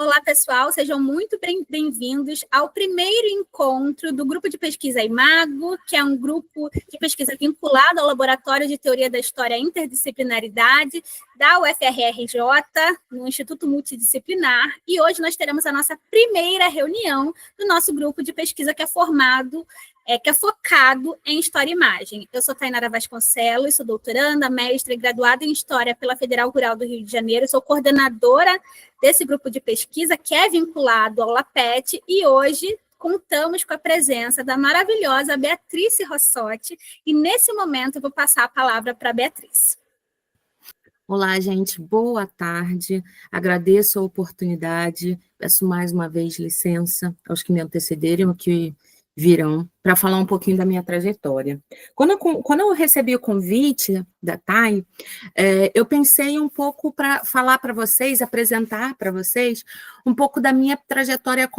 Olá, pessoal, sejam muito bem-vindos ao primeiro encontro do Grupo de Pesquisa Imago, que é um grupo de pesquisa vinculado ao Laboratório de Teoria da História e Interdisciplinaridade da UFRJ, no Instituto Multidisciplinar, e hoje nós teremos a nossa primeira reunião do nosso grupo de pesquisa que é focado em História e Imagem. Eu sou Tainara Vasconcelos, sou doutoranda, mestra e graduada em História pela Federal Rural do Rio de Janeiro, sou coordenadora desse grupo de pesquisa que é vinculado ao LAPET, e hoje contamos com a presença da maravilhosa Beatriz Rossotti, e nesse momento eu vou passar a palavra para a Beatriz. Olá, gente, boa tarde, agradeço a oportunidade, peço mais uma vez licença aos que me antecederam, que virão, para falar um pouquinho da minha trajetória. Quando eu recebi o convite da TAI, eu pensei um pouco para falar para vocês, apresentar para vocês um pouco da minha trajetória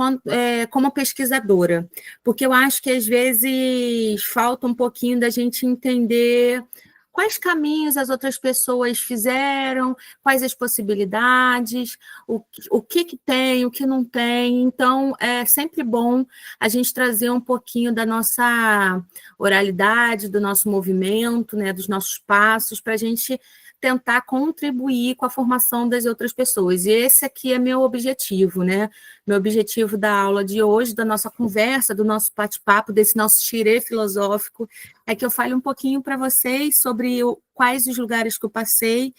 como pesquisadora, porque eu acho que às vezes falta um pouquinho da gente entender quais caminhos as outras pessoas fizeram, quais as possibilidades, o que tem, o que não tem. Então, é sempre bom a gente trazer um pouquinho da nossa oralidade, do nosso movimento, né, dos nossos passos, para a gente tentar contribuir com a formação das outras pessoas. E esse aqui é meu objetivo, né? Meu objetivo da aula de hoje, da nossa conversa, do nosso bate-papo, desse nosso xirê filosófico, é que eu fale um pouquinho para vocês sobre quais os lugares que eu passei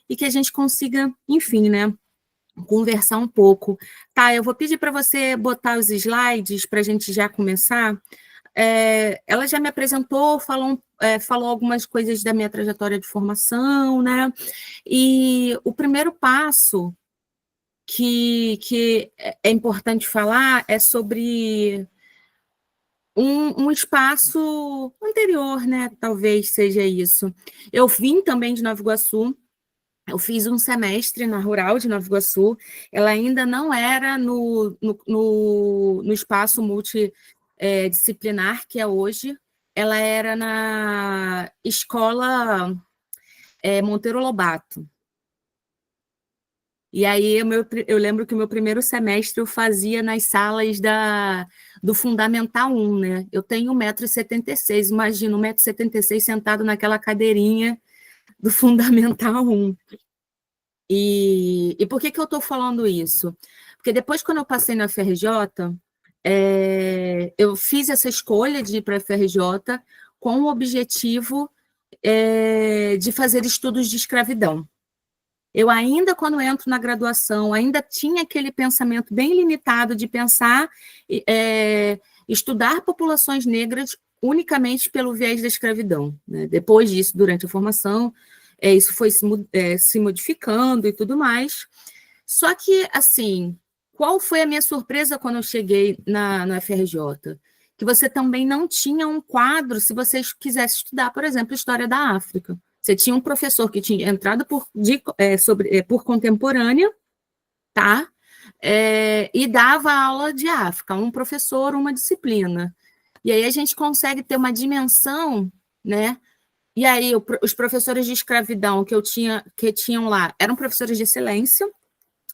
e que a gente consiga, enfim, né, conversar um pouco. Tá, eu vou pedir para você botar os slides para a gente já começar. Ela já me apresentou, falou algumas coisas da minha trajetória de formação, né? E o primeiro passo que é importante falar é sobre um espaço anterior, né? Talvez seja isso. Eu vim também de Nova Iguaçu, eu fiz um semestre na Rural de Nova Iguaçu, ela ainda não era no espaço multidisciplinar que é hoje, ela era na escola Monteiro Lobato. E aí eu lembro que o meu primeiro semestre eu fazia nas salas do Fundamental 1, né? Eu tenho 1,76 m, imagina 1,76 m sentado naquela cadeirinha do Fundamental 1. E por que eu estou falando isso? Porque depois, quando eu passei na FRJ, eu fiz essa escolha de ir para a FRJ com o objetivo de fazer estudos de escravidão. Eu ainda, quando entro na graduação, ainda tinha aquele pensamento bem limitado de pensar, estudar populações negras unicamente pelo viés da escravidão, né? Depois disso, durante a formação, isso foi se modificando e tudo mais. Só que, assim, qual foi a minha surpresa quando eu cheguei na FRJ? Que você também não tinha um quadro se você quisesse estudar, por exemplo, História da África. Você tinha um professor que tinha entrado por contemporânea, tá? E dava aula de África, um professor, uma disciplina. E aí a gente consegue ter uma dimensão, né? E aí os professores de escravidão que tinham lá eram professores de excelência,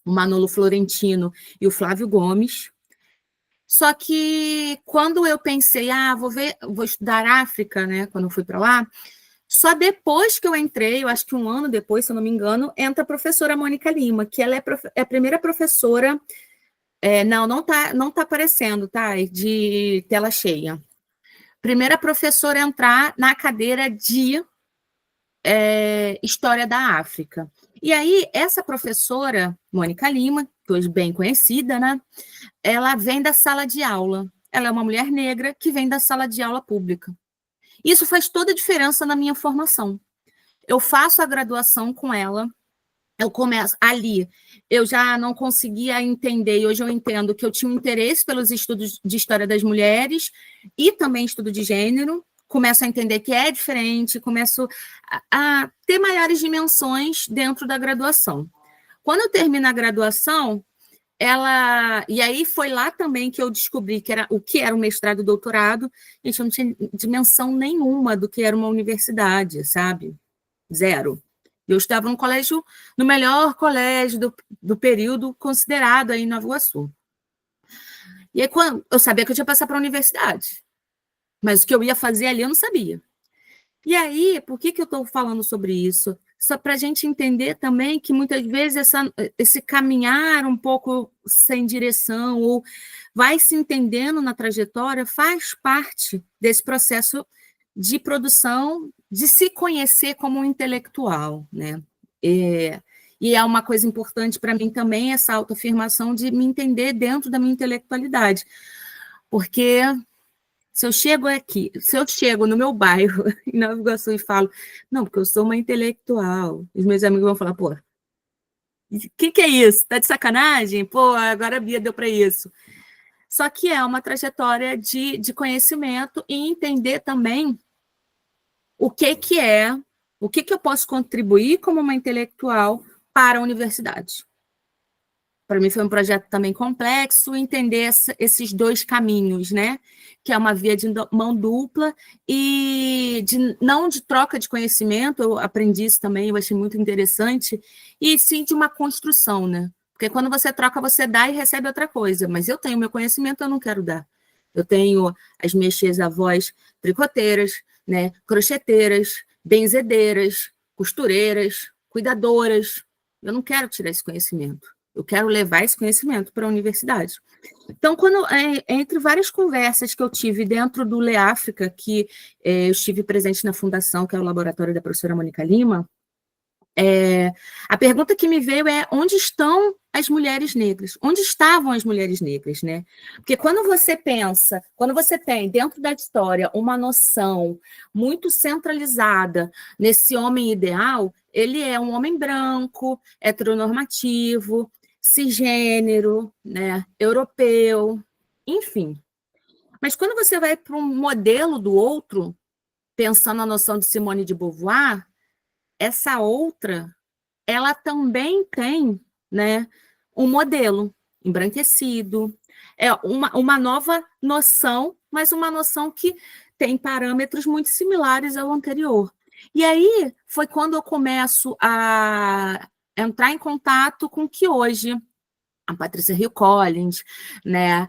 o Manolo Florentino e o Flávio Gomes. Só que quando eu pensei, vou estudar África, né? Quando eu fui para lá, só depois que eu entrei, eu acho que um ano depois, se eu não me engano, entra a professora Mônica Lima, que ela é a primeira professora. Não tá aparecendo, tá? De tela cheia. Primeira professora a entrar na cadeira de História da África. E aí, essa professora, Mônica Lima, que hoje bem conhecida, né? Ela vem da sala de aula. Ela é uma mulher negra que vem da sala de aula pública. Isso faz toda a diferença na minha formação. Eu faço a graduação com ela, eu começo ali, eu já não conseguia entender, e hoje eu entendo que eu tinha um interesse pelos estudos de história das mulheres e também estudo de gênero, começo a entender que é diferente, começo a ter maiores dimensões dentro da graduação. Quando eu termino a graduação, e aí foi lá também que eu descobri o que era o mestrado e o doutorado. Gente, eu não tinha dimensão nenhuma do que era uma universidade, sabe? Zero. E eu estava no melhor colégio do período considerado aí em Nova Iguaçu. E aí, quando eu sabia que eu tinha que passar para a universidade, mas o que eu ia fazer ali eu não sabia. E aí, por que eu estou falando sobre isso? Só para a gente entender também que muitas vezes esse caminhar um pouco sem direção ou vai se entendendo na trajetória faz parte desse processo de produção, de se conhecer como um intelectual, né? E é uma coisa importante para mim também essa autoafirmação de me entender dentro da minha intelectualidade, porque se eu chego no meu bairro, em Nova Iguaçu, e falo, não, porque eu sou uma intelectual, os meus amigos vão falar, pô, o que é isso? Tá de sacanagem? Pô, agora a Bia deu para isso. Só que é uma trajetória de conhecimento e entender também o que eu posso contribuir como uma intelectual para a universidade. Para mim foi um projeto também complexo entender esses dois caminhos, né? Que é uma via de mão dupla e não de troca de conhecimento, eu aprendi isso também, eu achei muito interessante, e sim de uma construção, né? Porque quando você troca, você dá e recebe outra coisa, mas eu tenho meu conhecimento, eu não quero dar. Eu tenho as minhas tias-avós tricoteiras, né? Crocheteiras, benzedeiras, costureiras, cuidadoras. Eu não quero tirar esse conhecimento. Eu quero levar esse conhecimento para a universidade. Então, entre várias conversas que eu tive dentro do LEAfrica, que eu estive presente na fundação, que é o laboratório da professora Mônica Lima, a pergunta que me veio é onde estão as mulheres negras? Onde estavam as mulheres negras, né? Porque quando você tem dentro da história uma noção muito centralizada nesse homem ideal, ele é um homem branco, heteronormativo, cisgênero, né, europeu, enfim. Mas quando você vai para um modelo do outro, pensando na noção de Simone de Beauvoir, essa outra, ela também tem, né, um modelo embranquecido, é uma nova noção, mas uma noção que tem parâmetros muito similares ao anterior. E aí foi quando eu começo a entrar em contato com que hoje a Patrícia Hill Collins, né,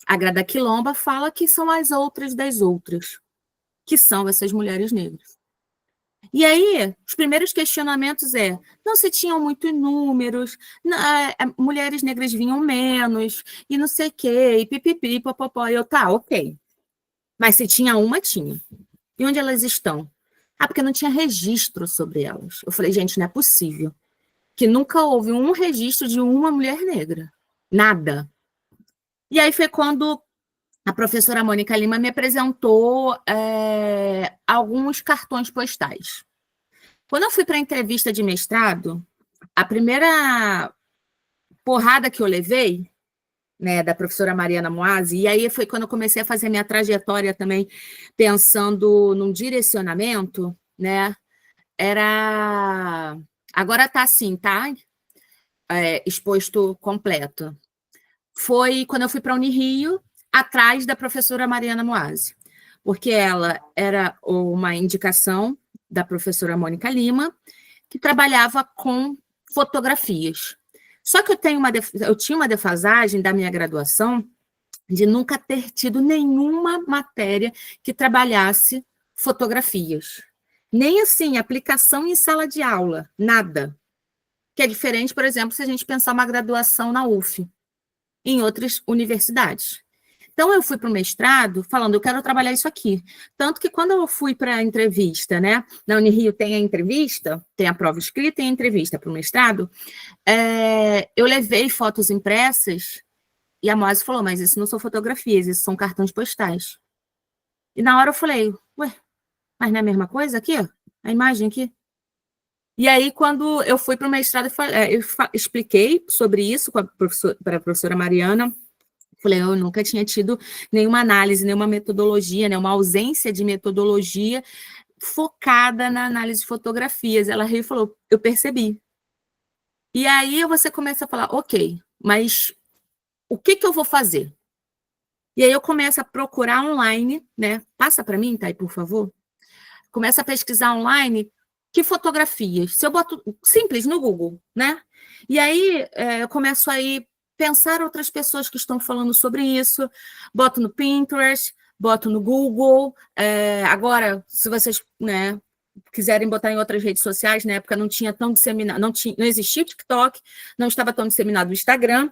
a Grada Quilomba fala que são as outras das outras, que são essas mulheres negras. E aí, os primeiros questionamentos não se tinham muitos números, mulheres negras vinham menos, e não sei o quê, e pipipi, popopó, e eu, tá, ok. Mas se tinha uma, tinha. E onde elas estão? Porque não tinha registro sobre elas. Eu falei, gente, não é possível que nunca houve um registro de uma mulher negra. Nada. E aí foi quando a professora Mônica Lima me apresentou alguns cartões postais. Quando eu fui para a entrevista de mestrado, a primeira porrada que eu levei, né, da professora Mariana Moazzi, e aí foi quando eu comecei a fazer minha trajetória também, pensando num direcionamento, né, era... Agora está assim, tá? Exposto completo. Foi quando eu fui para a Unirio, atrás da professora Mariana Moazzi, porque ela era uma indicação da professora Mônica Lima, que trabalhava com fotografias. Só que eu tinha uma defasagem da minha graduação de nunca ter tido nenhuma matéria que trabalhasse fotografias. Nem assim, aplicação em sala de aula, nada. Que é diferente, por exemplo, se a gente pensar uma graduação na UF, em outras universidades. Então, eu fui para o mestrado falando, eu quero trabalhar isso aqui. Tanto que quando eu fui para a entrevista, né? Na Unirio tem a entrevista, tem a prova escrita e a entrevista para o mestrado, eu levei fotos impressas e a Moazzi falou, mas isso não são fotografias, isso são cartões postais. E na hora eu falei, ué, mas não é a mesma coisa aqui? A imagem aqui? E aí, quando eu fui para o mestrado, eu expliquei sobre isso para a professora Mariana. Falei, eu nunca tinha tido nenhuma análise, nenhuma metodologia, né, uma ausência de metodologia focada na análise de fotografias. Ela riu e falou, eu percebi. E aí você começa a falar, ok, mas o que eu vou fazer? E aí eu começo a procurar online, né? Passa para mim, Thay, por favor. Começa a pesquisar online que fotografias? Se eu boto simples no Google, né? E aí eu começo a ir pensar outras pessoas que estão falando sobre isso, boto no Pinterest, boto no Google. Agora, se vocês, né, quiserem botar em outras redes sociais, na época não tinha tão disseminado, não existia o TikTok, não estava tão disseminado o Instagram,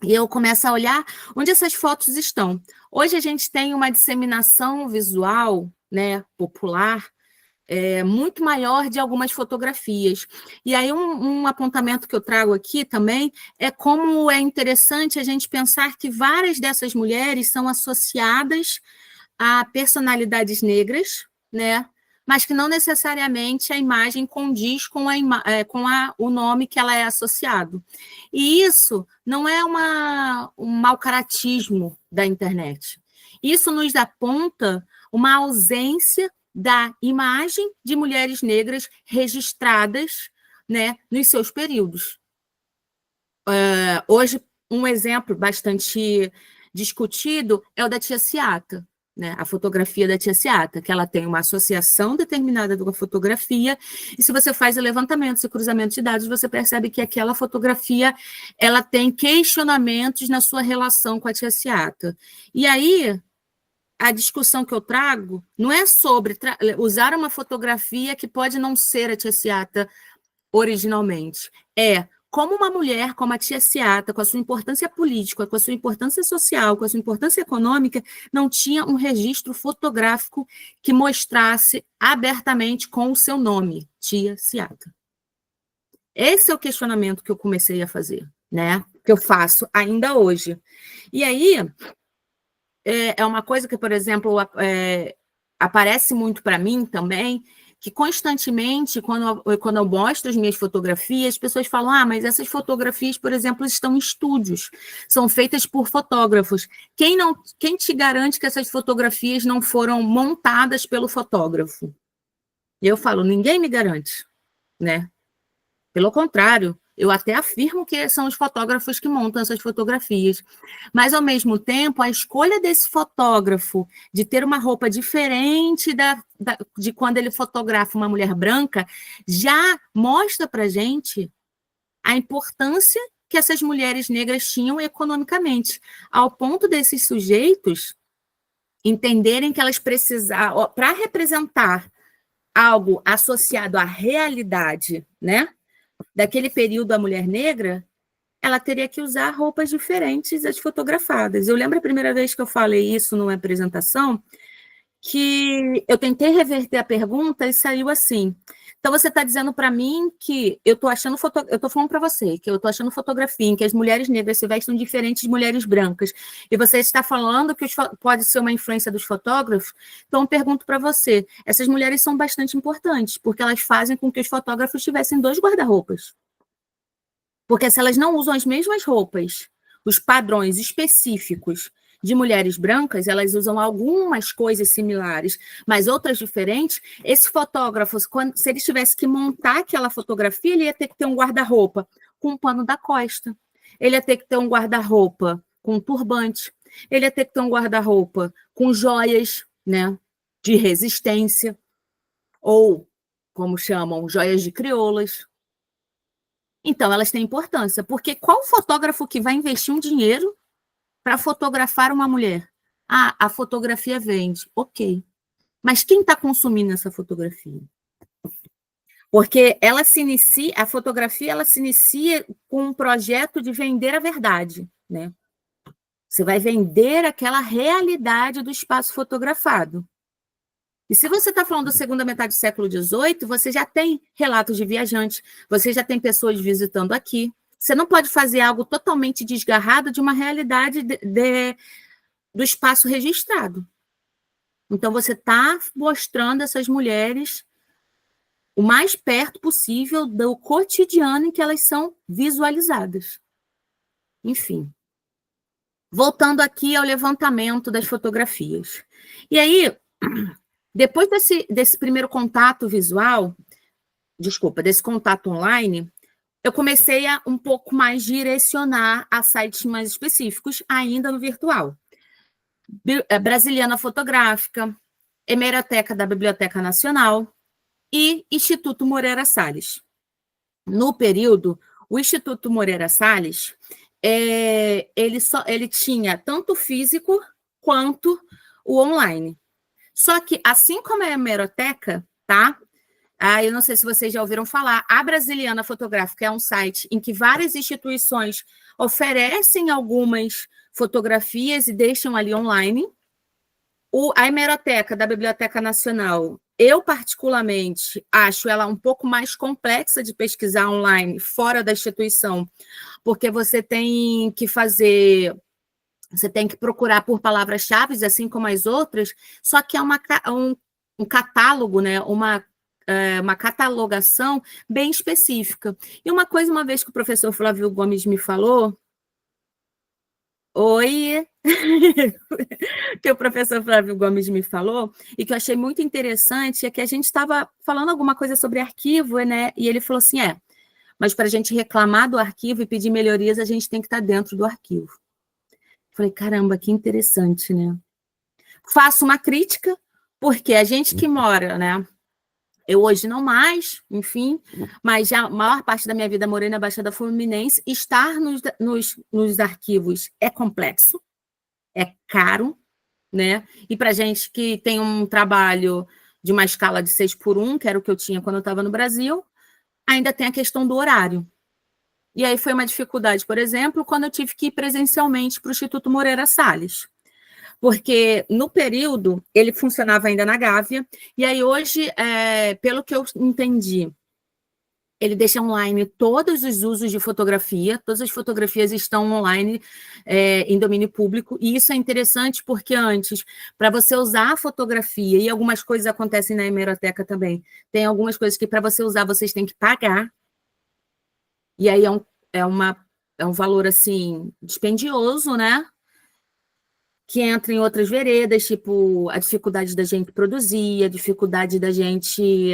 e eu começo a olhar onde essas fotos estão. Hoje a gente tem uma disseminação visual, né, popular, muito maior de algumas fotografias. E aí um apontamento que eu trago aqui também é como é interessante a gente pensar que várias dessas mulheres são associadas a personalidades negras, né? Mas que não necessariamente a imagem condiz com, o nome que ela é associado. E isso não é um mau caratismo da internet. Isso nos aponta uma ausência da imagem de mulheres negras registradas, né, nos seus períodos. Hoje, um exemplo bastante discutido é o da Tia Ciata, né, a fotografia da Tia Ciata, que ela tem uma associação determinada de uma fotografia, e se você faz o levantamento, esse cruzamento de dados, você percebe que aquela fotografia ela tem questionamentos na sua relação com a Tia Ciata. E aí, a discussão que eu trago não é sobre usar uma fotografia que pode não ser a Tia Ciata originalmente. É como uma mulher como a Tia Ciata, com a sua importância política, com a sua importância social, com a sua importância econômica, não tinha um registro fotográfico que mostrasse abertamente com o seu nome, Tia Ciata. Esse é o questionamento que eu comecei a fazer, né? Que eu faço ainda hoje. E aí, é uma coisa que, por exemplo, aparece muito para mim também, que constantemente, quando eu mostro as minhas fotografias, as pessoas falam, mas essas fotografias, por exemplo, estão em estúdios, são feitas por fotógrafos. Quem te garante que essas fotografias não foram montadas pelo fotógrafo? E eu falo, ninguém me garante, né? Pelo contrário, eu até afirmo que são os fotógrafos que montam essas fotografias. Mas, ao mesmo tempo, a escolha desse fotógrafo de ter uma roupa diferente de quando ele fotografa uma mulher branca já mostra para a gente a importância que essas mulheres negras tinham economicamente, ao ponto desses sujeitos entenderem que elas precisavam, para representar algo associado à realidade, né? Daquele período da mulher negra, ela teria que usar roupas diferentes das fotografadas. Eu lembro a primeira vez que eu falei isso numa apresentação, que eu tentei reverter a pergunta e saiu assim. Então, você está dizendo para mim que eu estou falando para você, que eu estou achando fotografia em que as mulheres negras se vestem diferentes de mulheres brancas, e você está falando que pode ser uma influência dos fotógrafos, então eu pergunto para você, essas mulheres são bastante importantes, porque elas fazem com que os fotógrafos tivessem 2 guarda-roupas. Porque se elas não usam as mesmas roupas, os padrões específicos de mulheres brancas, elas usam algumas coisas similares, mas outras diferentes. Esse fotógrafo, se ele tivesse que montar aquela fotografia, ele ia ter que ter um guarda-roupa com um pano da costa. Ele ia ter que ter um guarda-roupa com um turbante. Ele ia ter que ter um guarda-roupa com joias, né, de resistência, ou, como chamam, joias de crioulas. Então, elas têm importância, porque qual fotógrafo que vai investir um dinheiro para fotografar uma mulher? A fotografia vende, ok. Mas quem está consumindo essa fotografia? Porque a fotografia ela se inicia com um projeto de vender a verdade, né? Você vai vender aquela realidade do espaço fotografado. E se você está falando da segunda metade do século XVIII, você já tem relatos de viajantes, você já tem pessoas visitando aqui. Você não pode fazer algo totalmente desgarrado de uma realidade do espaço registrado. Então, você está mostrando essas mulheres o mais perto possível do cotidiano em que elas são visualizadas. Enfim. Voltando aqui ao levantamento das fotografias. E aí, depois desse primeiro contato visual, desse contato online, eu comecei a um pouco mais direcionar a sites mais específicos, ainda no virtual. Brasiliana Fotográfica, Hemeroteca da Biblioteca Nacional, e Instituto Moreira Salles. No período, o Instituto Moreira Salles, ele tinha tanto o físico quanto o online. Só que, assim como é a hemeroteca, tá? Eu não sei se vocês já ouviram falar, a Brasiliana Fotográfica é um site em que várias instituições oferecem algumas fotografias e deixam ali online. A hemeroteca da Biblioteca Nacional, eu particularmente acho ela um pouco mais complexa de pesquisar online, fora da instituição, porque você tem que procurar por palavras-chave, assim como as outras, só que é um catálogo, né? Uma catalogação bem específica. E uma vez que o professor Flávio Gomes me falou, oi, que o professor Flávio Gomes me falou, e que eu achei muito interessante, é que a gente estava falando alguma coisa sobre arquivo, né? E ele falou assim, mas para a gente reclamar do arquivo e pedir melhorias, a gente tem que estar dentro do arquivo. Falei, caramba, que interessante, né? Faço uma crítica, porque a gente que mora, né? Eu hoje não mais, enfim, mas já a maior parte da minha vida morei na Baixada Fluminense. Estar nos arquivos é complexo, é caro, né? E para gente que tem um trabalho de uma escala de 6x1, que era o que eu tinha quando eu estava no Brasil, ainda tem a questão do horário. E aí foi uma dificuldade, por exemplo, quando eu tive que ir presencialmente para o Instituto Moreira Salles. Porque no período ele funcionava ainda na Gávea, e aí hoje, pelo que eu entendi, ele deixa online todos os usos de fotografia, todas as fotografias estão online em domínio público, e isso é interessante porque antes, para você usar a fotografia, e algumas coisas acontecem na hemeroteca também, tem algumas coisas que para você usar vocês têm que pagar, e aí é um valor assim dispendioso, né? Que entra em outras veredas, tipo a dificuldade da gente produzir, a dificuldade da gente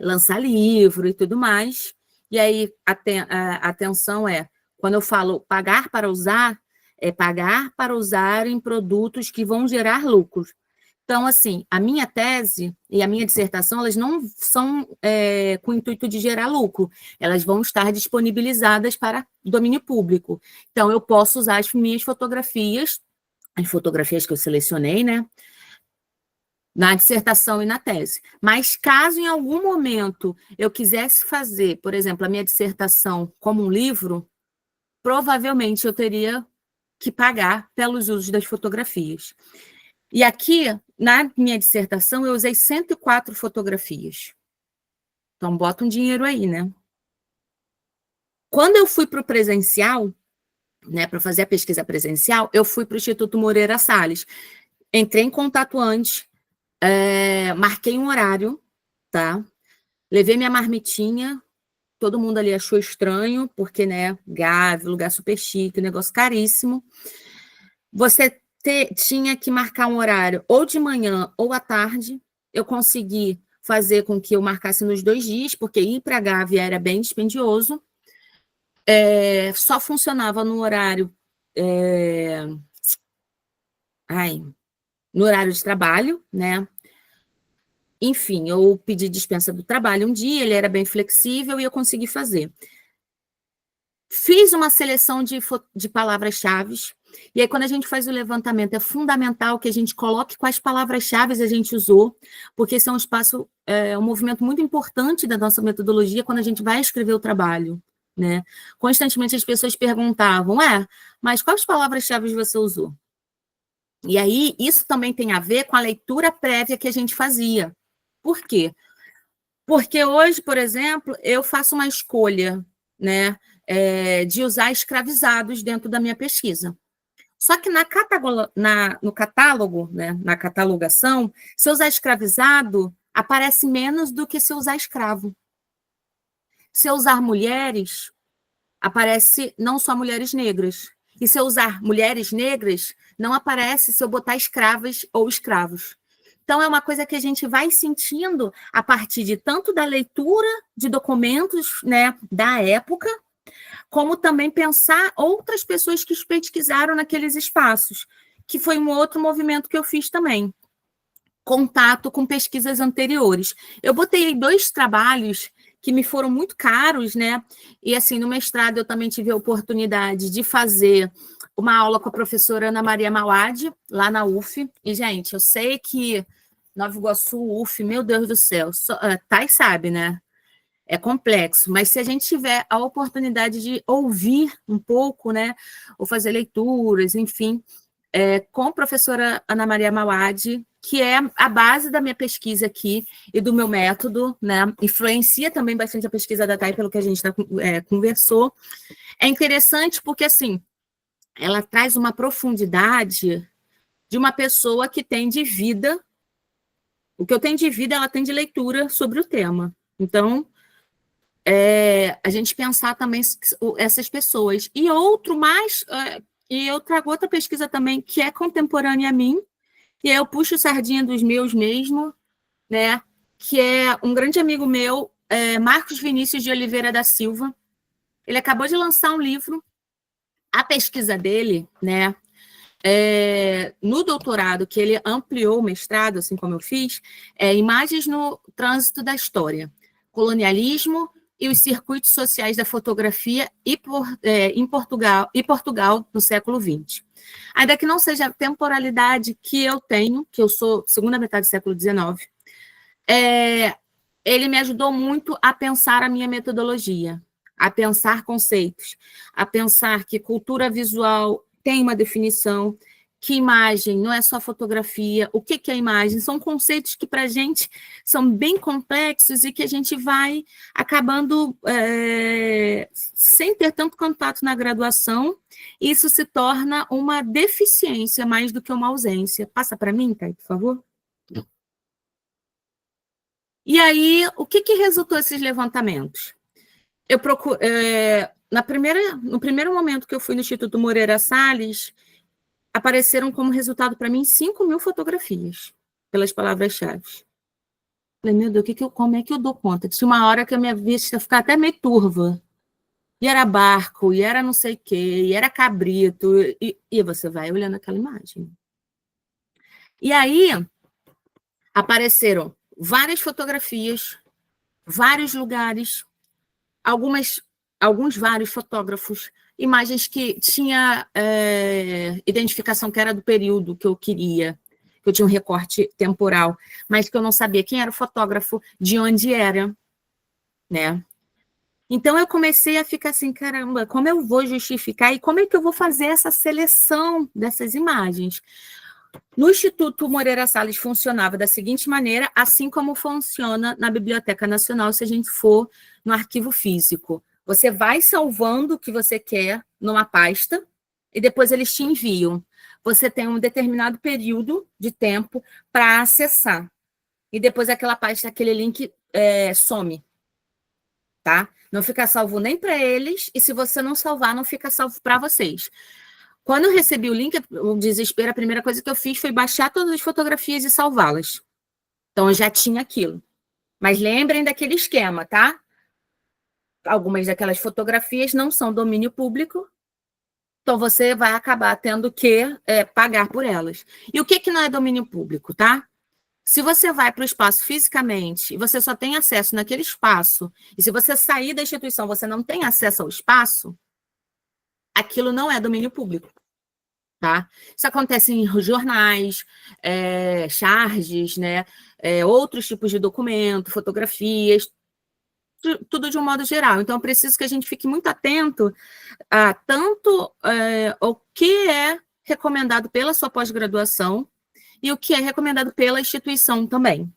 lançar livro e tudo mais. E aí a atenção quando eu falo pagar para usar, é pagar para usar em produtos que vão gerar lucros. Então, assim, a minha tese e a minha dissertação, elas não são com o intuito de gerar lucro, elas vão estar disponibilizadas para domínio público. Então, eu posso usar as minhas fotografias, as fotografias que eu selecionei, né, na dissertação e na tese. Mas, caso em algum momento eu quisesse fazer, por exemplo, a minha dissertação como um livro, provavelmente eu teria que pagar pelos usos das fotografias. E aqui, na minha dissertação, eu usei 104 fotografias. Então, bota um dinheiro aí, né? Quando eu fui para o presencial, né, para fazer a pesquisa presencial, eu fui para o Instituto Moreira Salles. Entrei em contato antes, marquei um horário, tá? Levei minha marmitinha, todo mundo ali achou estranho, porque, né, Gávea, lugar super chique, negócio caríssimo. Você tinha que marcar um horário ou de manhã ou à tarde. Eu consegui fazer com que eu marcasse nos 2 dias, porque ir para a Gávea era bem dispendioso. Só funcionava no horário no horário de trabalho, né? Enfim, eu pedi dispensa do trabalho um dia, ele era bem flexível e eu consegui fazer. Fiz uma seleção de palavras-chave, e aí quando a gente faz o levantamento, é fundamental que a gente coloque quais palavras-chave a gente usou, porque esse é um movimento muito importante da nossa metodologia quando a gente vai escrever o trabalho, né? Constantemente as pessoas perguntavam, mas quais palavras-chave você usou? E aí, isso também tem a ver com a leitura prévia que a gente fazia. Por quê? Porque hoje, por exemplo, eu faço uma escolha, né, de usar escravizados dentro da minha pesquisa. Só que no catálogo, né, na catalogação, se eu usar escravizado, aparece menos do que se eu usar escravo. Se eu usar mulheres, aparece não só mulheres negras. E se eu usar mulheres negras, não aparece se eu botar escravas ou escravos. Então, é uma coisa que a gente vai sentindo a partir de tanto da leitura de documentos, né, da época, como também pensar outras pessoas que pesquisaram naqueles espaços, que foi um outro movimento que eu fiz também. contato com pesquisas anteriores. Eu botei 2 trabalhos que me foram muito caros, né? E, assim, no mestrado eu também tive a oportunidade de fazer uma aula com a professora Ana Maria Mauad, lá na UF. E, gente, eu sei que Nova Iguaçu, UF, meu Deus do céu, Thay sabe, né? É complexo, mas se a gente tiver a oportunidade de ouvir um pouco, né, ou fazer leituras, enfim, com a professora Ana Maria Mauad, que é a base da minha pesquisa aqui e do meu método, né, influencia também bastante a pesquisa da Thay, pelo que a gente conversou. É interessante porque, assim, ela traz uma profundidade de uma pessoa que tem de vida, o que eu tenho de vida, ela tem de leitura sobre o tema. Então, a gente pensar também essas pessoas. E eu trago outra pesquisa também que é contemporânea a mim, e aí eu puxo sardinha dos meus mesmo, né? Que é um grande amigo meu, Marcos Vinícius de Oliveira da Silva. Ele acabou de lançar um livro. A pesquisa dele, né? No doutorado, que ele ampliou o mestrado, assim como eu fiz, Imagens no Trânsito da História, Colonialismo e os Circuitos Sociais da Fotografia em Portugal no século XX. Ainda que não seja a temporalidade que eu tenho, que eu sou segunda metade do século XIX, ele me ajudou muito a pensar a minha metodologia, a pensar conceitos, a pensar que cultura visual tem uma definição, que imagem não é só fotografia, o que é imagem? São conceitos que, para a gente, são bem complexos e que a gente vai acabando sem ter tanto contato na graduação, e isso se torna uma deficiência mais do que uma ausência. Passa para mim, Thay, por favor. E aí, o que resultou esses levantamentos? Eu procuro, no primeiro momento que eu fui no Instituto Moreira Salles, apareceram como resultado para mim 5.000 fotografias, pelas palavras-chave. Falei, meu Deus, como é que eu dou conta? Tinha uma hora que a minha vista ficava até meio turva. E era barco, e era não sei o quê, e era cabrito, e você vai olhando aquela imagem. E aí, apareceram várias fotografias, vários lugares, vários fotógrafos, imagens que tinha identificação que era do período que eu queria, que eu tinha um recorte temporal, mas que eu não sabia quem era o fotógrafo, de onde era, né? Então, eu comecei a ficar assim, caramba, como eu vou justificar e como é que eu vou fazer essa seleção dessas imagens? No Instituto Moreira Salles funcionava da seguinte maneira, assim como funciona na Biblioteca Nacional, se a gente for no arquivo físico. Você vai salvando o que você quer numa pasta e depois eles te enviam. Você tem um determinado período de tempo para acessar. E depois aquela pasta, aquele link some. Tá? Não fica salvo nem para eles, e se você não salvar, não fica salvo para vocês. Quando eu recebi o link, o desespero, a primeira coisa que eu fiz foi baixar todas as fotografias e salvá-las. Então, eu já tinha aquilo. Mas lembrem daquele esquema, tá? Algumas daquelas fotografias não são domínio público, então você vai acabar tendo que pagar por elas. E o que não é domínio público, tá? Se você vai para o espaço fisicamente e você só tem acesso naquele espaço, e se você sair da instituição você não tem acesso ao espaço, aquilo não é domínio público. Tá? Isso acontece em jornais, charges, né? Outros tipos de documento, fotografias, tudo de um modo geral. Então, é preciso que a gente fique muito atento a tanto o que é recomendado pela sua pós-graduação e o que é recomendado pela instituição também.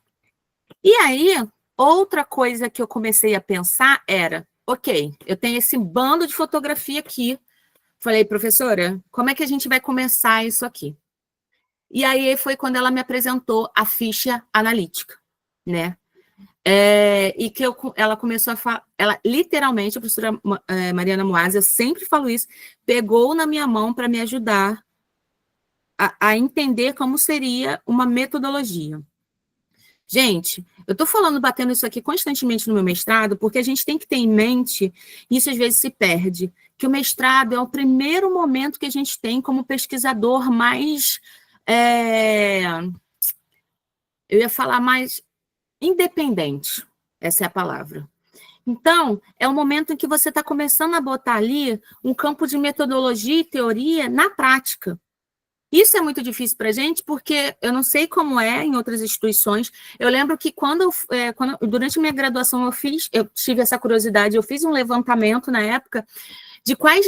E aí, outra coisa que eu comecei a pensar era, ok, eu tenho esse bando de fotografia aqui. Falei, professora, como é que a gente vai começar isso aqui? E aí foi quando ela me apresentou a ficha analítica, né? E que ela começou a falar, ela literalmente, a professora Mariana Moaz, eu sempre falo isso, pegou na minha mão para me ajudar a entender como seria uma metodologia. Gente, eu estou batendo isso aqui constantemente no meu mestrado, porque a gente tem que ter em mente, e isso às vezes se perde, que o mestrado é o primeiro momento que a gente tem como pesquisador mais eu ia falar mais independente, essa é a palavra. Então, é o momento em que você está começando a botar ali um campo de metodologia e teoria na prática. Isso é muito difícil para a gente, porque eu não sei como é em outras instituições. Eu lembro que durante minha graduação eu tive essa curiosidade, eu fiz um levantamento na época de quais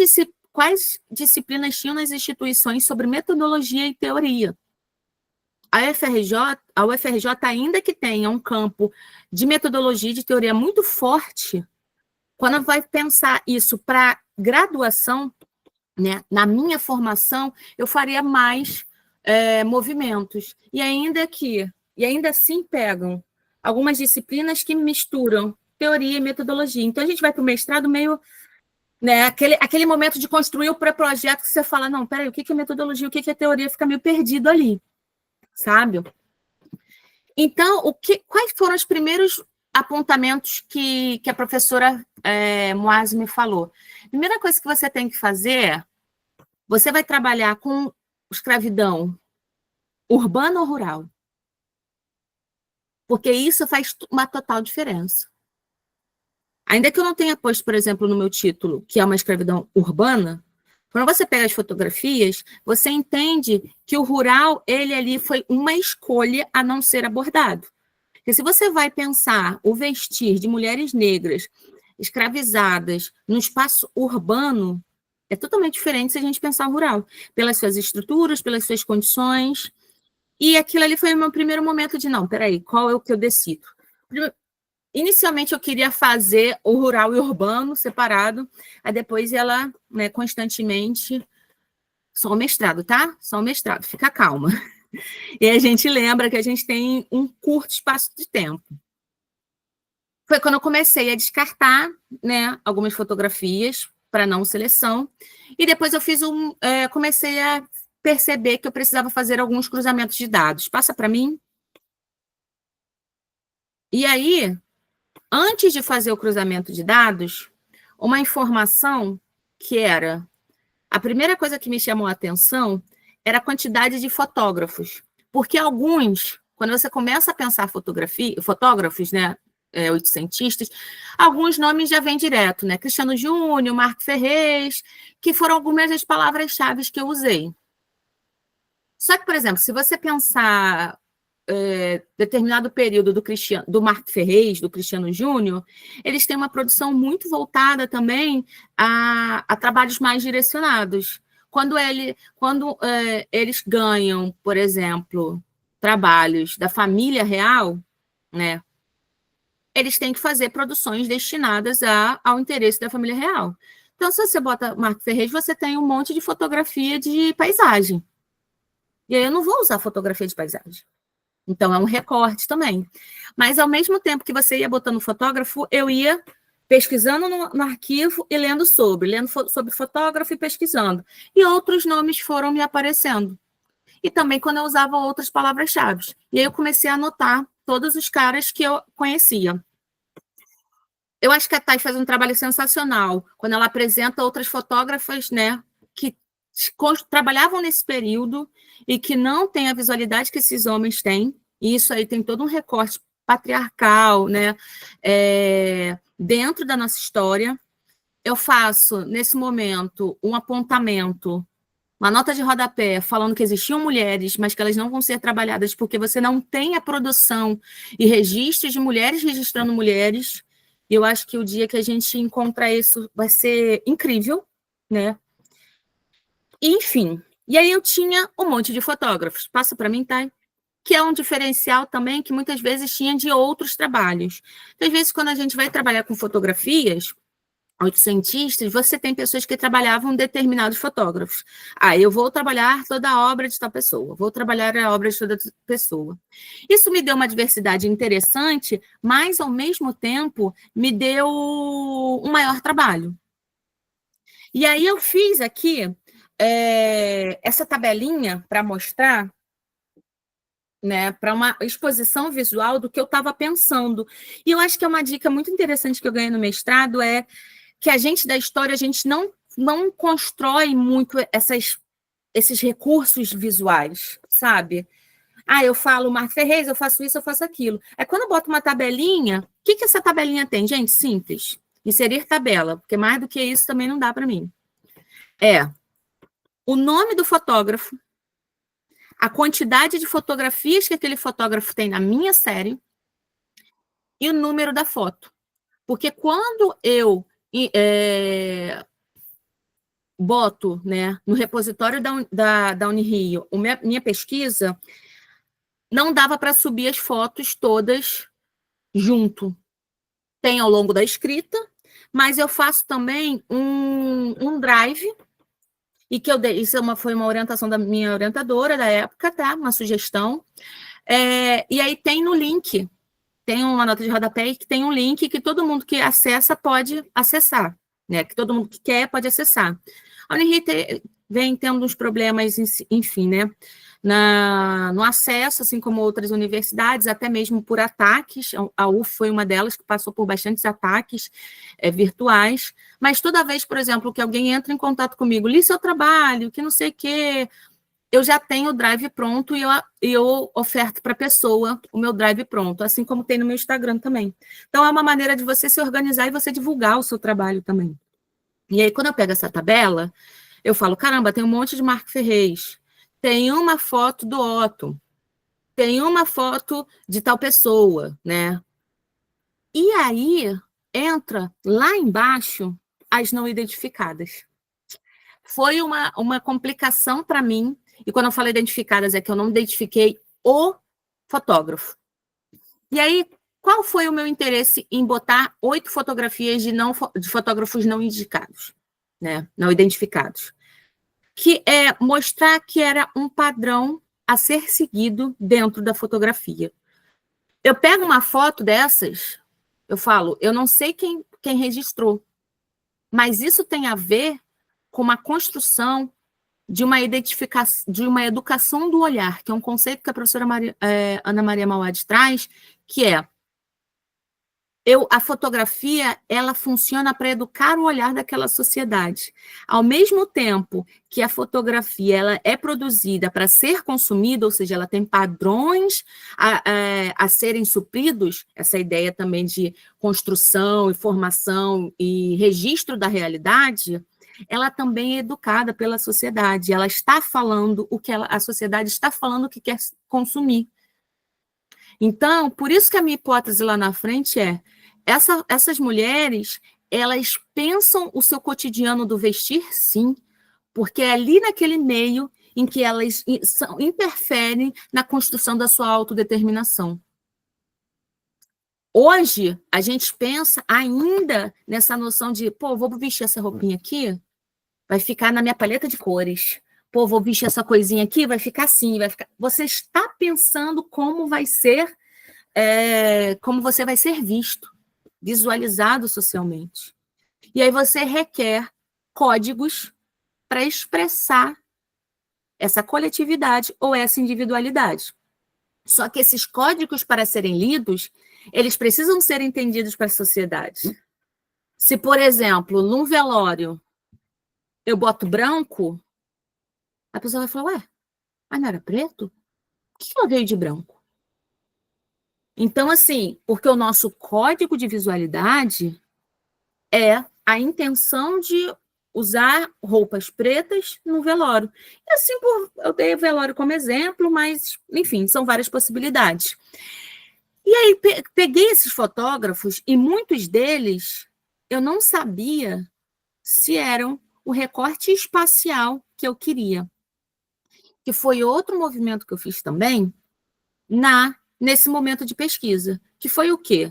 disciplinas tinham nas instituições sobre metodologia e teoria. A UFRJ, ainda que tenha um campo de metodologia e de teoria muito forte, quando vai pensar isso para graduação, né, na minha formação, eu faria mais movimentos. E ainda assim pegam algumas disciplinas que misturam teoria e metodologia. Então, a gente vai para o mestrado meio... Né, aquele momento de construir o pré-projeto que você fala, não, peraí, o que é metodologia, o que é teoria, fica meio perdido ali, sabe? Então, quais foram os primeiros apontamentos que a professora Moase me falou? Primeira coisa que você tem que fazer, você vai trabalhar com escravidão urbana ou rural? Porque isso faz uma total diferença. Ainda que eu não tenha posto, por exemplo, no meu título, que é uma escravidão urbana, quando você pega as fotografias, você entende que o rural, ele ali foi uma escolha a não ser abordado. Porque se você vai pensar o vestir de mulheres negras escravizadas no espaço urbano, é totalmente diferente se a gente pensar o rural, pelas suas estruturas, pelas suas condições. E aquilo ali foi o meu primeiro momento de, não, peraí, qual é o que eu decido? Inicialmente, eu queria fazer o rural e o urbano separado, aí depois ela, né, constantemente... Só o mestrado, tá? Só o mestrado, fica calma. E a gente lembra que a gente tem um curto espaço de tempo. Foi quando eu comecei a descartar, né, algumas fotografias para não seleção, e depois eu comecei a perceber que eu precisava fazer alguns cruzamentos de dados. Passa para mim. E aí, antes de fazer o cruzamento de dados, uma informação que era... A primeira coisa que me chamou a atenção era a quantidade de fotógrafos, porque alguns, quando você começa a pensar fotógrafos, né, oitocentistas, alguns nomes já vêm direto, né, Cristiano Júnior, Marco Ferrez, que foram algumas das palavras-chave que eu usei. Só que, por exemplo, se você pensar determinado período do Marco Ferrez, do Cristiano Júnior, eles têm uma produção muito voltada também a trabalhos mais direcionados. Quando eles ganham, por exemplo, trabalhos da família real, né, eles têm que fazer produções destinadas ao interesse da família real. Então, se você bota Marco Ferrez, você tem um monte de fotografia de paisagem. E aí eu não vou usar fotografia de paisagem. Então, é um recorte também. Mas, ao mesmo tempo que você ia botando fotógrafo, eu ia pesquisando no arquivo e lendo sobre fotógrafo e pesquisando. E outros nomes foram me aparecendo. E também quando eu usava outras palavras-chave. E aí eu comecei a anotar todos os caras que eu conhecia. Eu acho que a Thay faz um trabalho sensacional quando ela apresenta outras fotógrafas, né, que trabalhavam nesse período e que não têm a visualidade que esses homens têm, e isso aí tem todo um recorte patriarcal, né, dentro da nossa história. Eu faço, nesse momento, um apontamento, uma nota de rodapé, falando que existiam mulheres, mas que elas não vão ser trabalhadas porque você não tem a produção e registros de mulheres registrando mulheres, e eu acho que o dia que a gente encontrar isso vai ser incrível, né? Enfim, e aí eu tinha um monte de fotógrafos. Passa para mim, Thay? Que é um diferencial também que muitas vezes tinha de outros trabalhos. Então, às vezes, quando a gente vai trabalhar com fotografias, oitocentistas, você tem pessoas que trabalhavam determinados fotógrafos. Eu vou trabalhar toda a obra de tal pessoa, vou trabalhar a obra de toda pessoa. Isso me deu uma diversidade interessante, mas, ao mesmo tempo, me deu um maior trabalho. E aí eu fiz aqui essa tabelinha para mostrar, né, para uma exposição visual do que eu estava pensando. E eu acho que é uma dica muito interessante que eu ganhei no mestrado, é que a gente da história, a gente não constrói muito esses recursos visuais, sabe? Ah, eu falo Marco Ferrez, eu faço isso, eu faço aquilo. É quando eu boto uma tabelinha, o que essa tabelinha tem? Gente, simples. Inserir tabela, porque mais do que isso também não dá para mim. É o nome do fotógrafo, a quantidade de fotografias que aquele fotógrafo tem na minha série e o número da foto. Porque quando eu boto, né, no repositório da Unirio minha pesquisa, não dava para subir as fotos todas junto. Tem ao longo da escrita, mas eu faço também um drive, e que eu dei, isso foi uma orientação da minha orientadora da época, tá? Uma sugestão. E aí tem no link, tem uma nota de rodapé que tem um link que todo mundo que acessa pode acessar, né? Que todo mundo que quer pode acessar. A Unirite vem tendo uns problemas, enfim, né? No acesso, assim como outras universidades, até mesmo por ataques. A UF foi uma delas que passou por bastantes ataques virtuais, mas toda vez, por exemplo, que alguém entra em contato comigo, li seu trabalho, que não sei o quê, eu já tenho o drive pronto e eu oferto para a pessoa o meu drive pronto, assim como tem no meu Instagram também. Então, é uma maneira de você se organizar e você divulgar o seu trabalho também. E aí, quando eu pego essa tabela, eu falo, caramba, tem um monte de Marco Ferrez, tem uma foto do Otto, tem uma foto de tal pessoa, né? E aí, entra lá embaixo as não identificadas. Foi uma complicação para mim, e quando eu falo identificadas, é que eu não identifiquei o fotógrafo. E aí, qual foi o meu interesse em botar 8 fotografias de fotógrafos não indicados, né? Não identificados? Que é mostrar que era um padrão a ser seguido dentro da fotografia. Eu pego uma foto dessas, eu falo, eu não sei quem registrou, mas isso tem a ver com uma construção de uma identificação, de uma educação do olhar, que é um conceito que a professora Ana Maria Mauad traz, que é a fotografia, ela funciona para educar o olhar daquela sociedade. Ao mesmo tempo que a fotografia ela é produzida para ser consumida, ou seja, ela tem padrões a serem supridos, essa ideia também de construção, informação e registro da realidade, ela também é educada pela sociedade. Ela está falando o que a sociedade está falando que quer consumir. Então, por isso que a minha hipótese lá na frente essas mulheres, elas pensam o seu cotidiano do vestir, sim, porque é ali naquele meio em que elas interferem na construção da sua autodeterminação. Hoje, a gente pensa ainda nessa noção de, pô, vou vestir essa roupinha aqui, vai ficar na minha paleta de cores. Pô, vou vestir essa coisinha aqui, vai ficar assim, vai ficar... Você está pensando como vai ser, como você vai ser visto, visualizado socialmente. E aí você requer códigos para expressar essa coletividade ou essa individualidade. Só que esses códigos, para serem lidos, eles precisam ser entendidos para a sociedade. Se, por exemplo, num velório, eu boto branco, a pessoa vai falar, ué, mas não era preto? Por que ela veio de branco? Então, assim, porque o nosso código de visualidade é a intenção de usar roupas pretas no velório. E assim, eu dei o velório como exemplo, mas, enfim, são várias possibilidades. E aí, peguei esses fotógrafos e muitos deles eu não sabia se eram o recorte espacial que eu queria. Que foi outro movimento que eu fiz também nesse momento de pesquisa. Que foi o quê?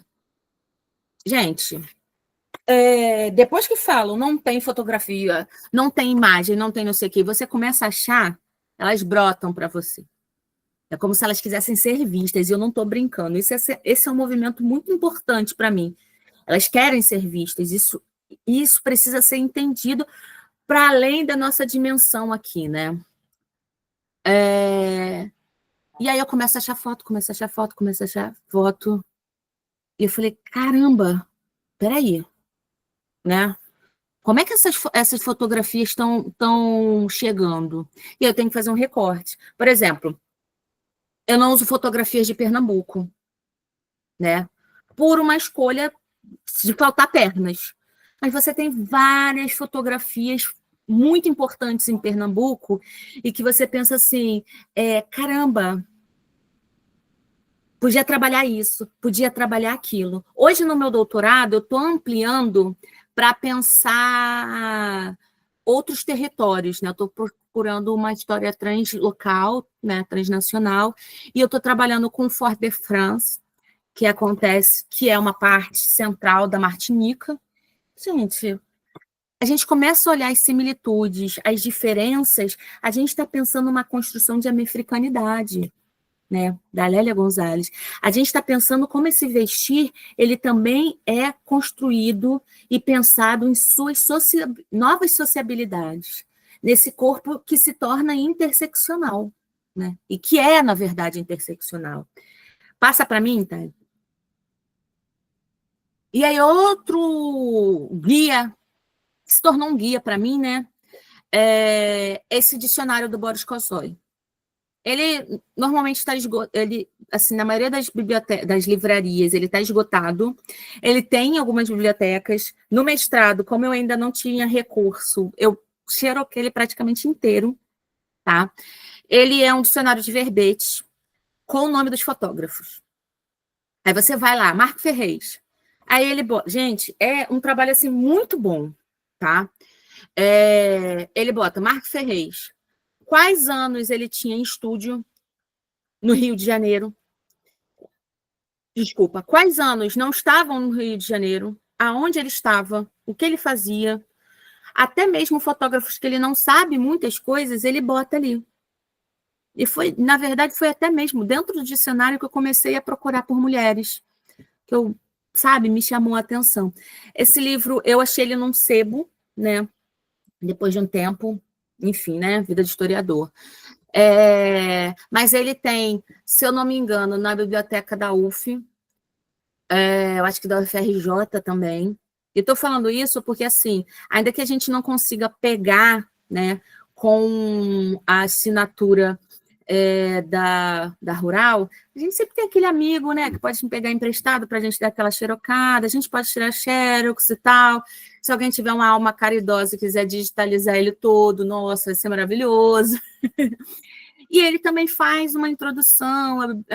Gente, depois que falam, não tem fotografia, não tem imagem, não tem não sei o quê, você começa a achar, elas brotam para você. É como se elas quisessem ser vistas, e eu não estou brincando. Esse é um movimento muito importante para mim. Elas querem ser vistas, isso precisa ser entendido para além da nossa dimensão aqui, né? E aí eu começo a achar foto, e eu falei, caramba, peraí, né? Como é que essas fotografias estão chegando? E eu tenho que fazer um recorte. Por exemplo, Eu não uso fotografias de Pernambuco, né? Por uma escolha de faltar pernas. Mas você tem várias fotografias muito importantes em Pernambuco e que você pensa assim, caramba, podia trabalhar isso, podia trabalhar aquilo. Hoje, no meu doutorado, eu estou ampliando para pensar outros territórios, né? Eu estou procurando uma história translocal, né, transnacional, e eu estou trabalhando com Fort-de-France, que é uma parte central da Martinica. Gente, a gente começa a olhar as similitudes, as diferenças, a gente está pensando numa construção de americanidade, né, da Lélia Gonzalez. A gente está pensando como esse vestir, ele também é construído e pensado em suas novas sociabilidades, nesse corpo que se torna interseccional, né, e que é, na verdade, interseccional. Passa para mim, tá? E aí, outro guia, que se tornou um guia para mim, né? Esse dicionário do Boris Kosoy. Ele normalmente está esgotado, ele, assim, na maioria das das livrarias, ele está esgotado. Ele tem algumas bibliotecas. No mestrado, como eu ainda não tinha recurso, eu xeroquei ele praticamente inteiro, tá? Ele é um dicionário de verbetes com o nome dos fotógrafos. Aí você vai lá, Marco Ferrez. Aí ele, gente, é um trabalho assim muito bom, tá? Ele bota Marco Ferrez. Quais anos ele tinha em estúdio no Rio de Janeiro? Desculpa, quais anos não estavam no Rio de Janeiro? Aonde ele estava? O que ele fazia? Até mesmo fotógrafos que ele não sabe muitas coisas, ele bota ali. E foi, na verdade, foi até mesmo dentro do dicionário que eu comecei a procurar por mulheres, que eu, sabe, me chamou a atenção. Esse livro, eu achei ele num sebo, né? Depois de um tempo, enfim, né? Vida de historiador. Mas ele tem, se eu não me engano, na biblioteca da UF, eu acho que da UFRJ também. E estou falando isso porque, assim, ainda que a gente não consiga pegar, né, com a assinatura da Rural, a gente sempre tem aquele amigo, né, que pode pegar emprestado para a gente dar aquela xerocada, a gente pode tirar xerox e tal. Se alguém tiver uma alma caridosa e quiser digitalizar ele todo, nossa, vai ser maravilhoso. E ele também faz uma introdução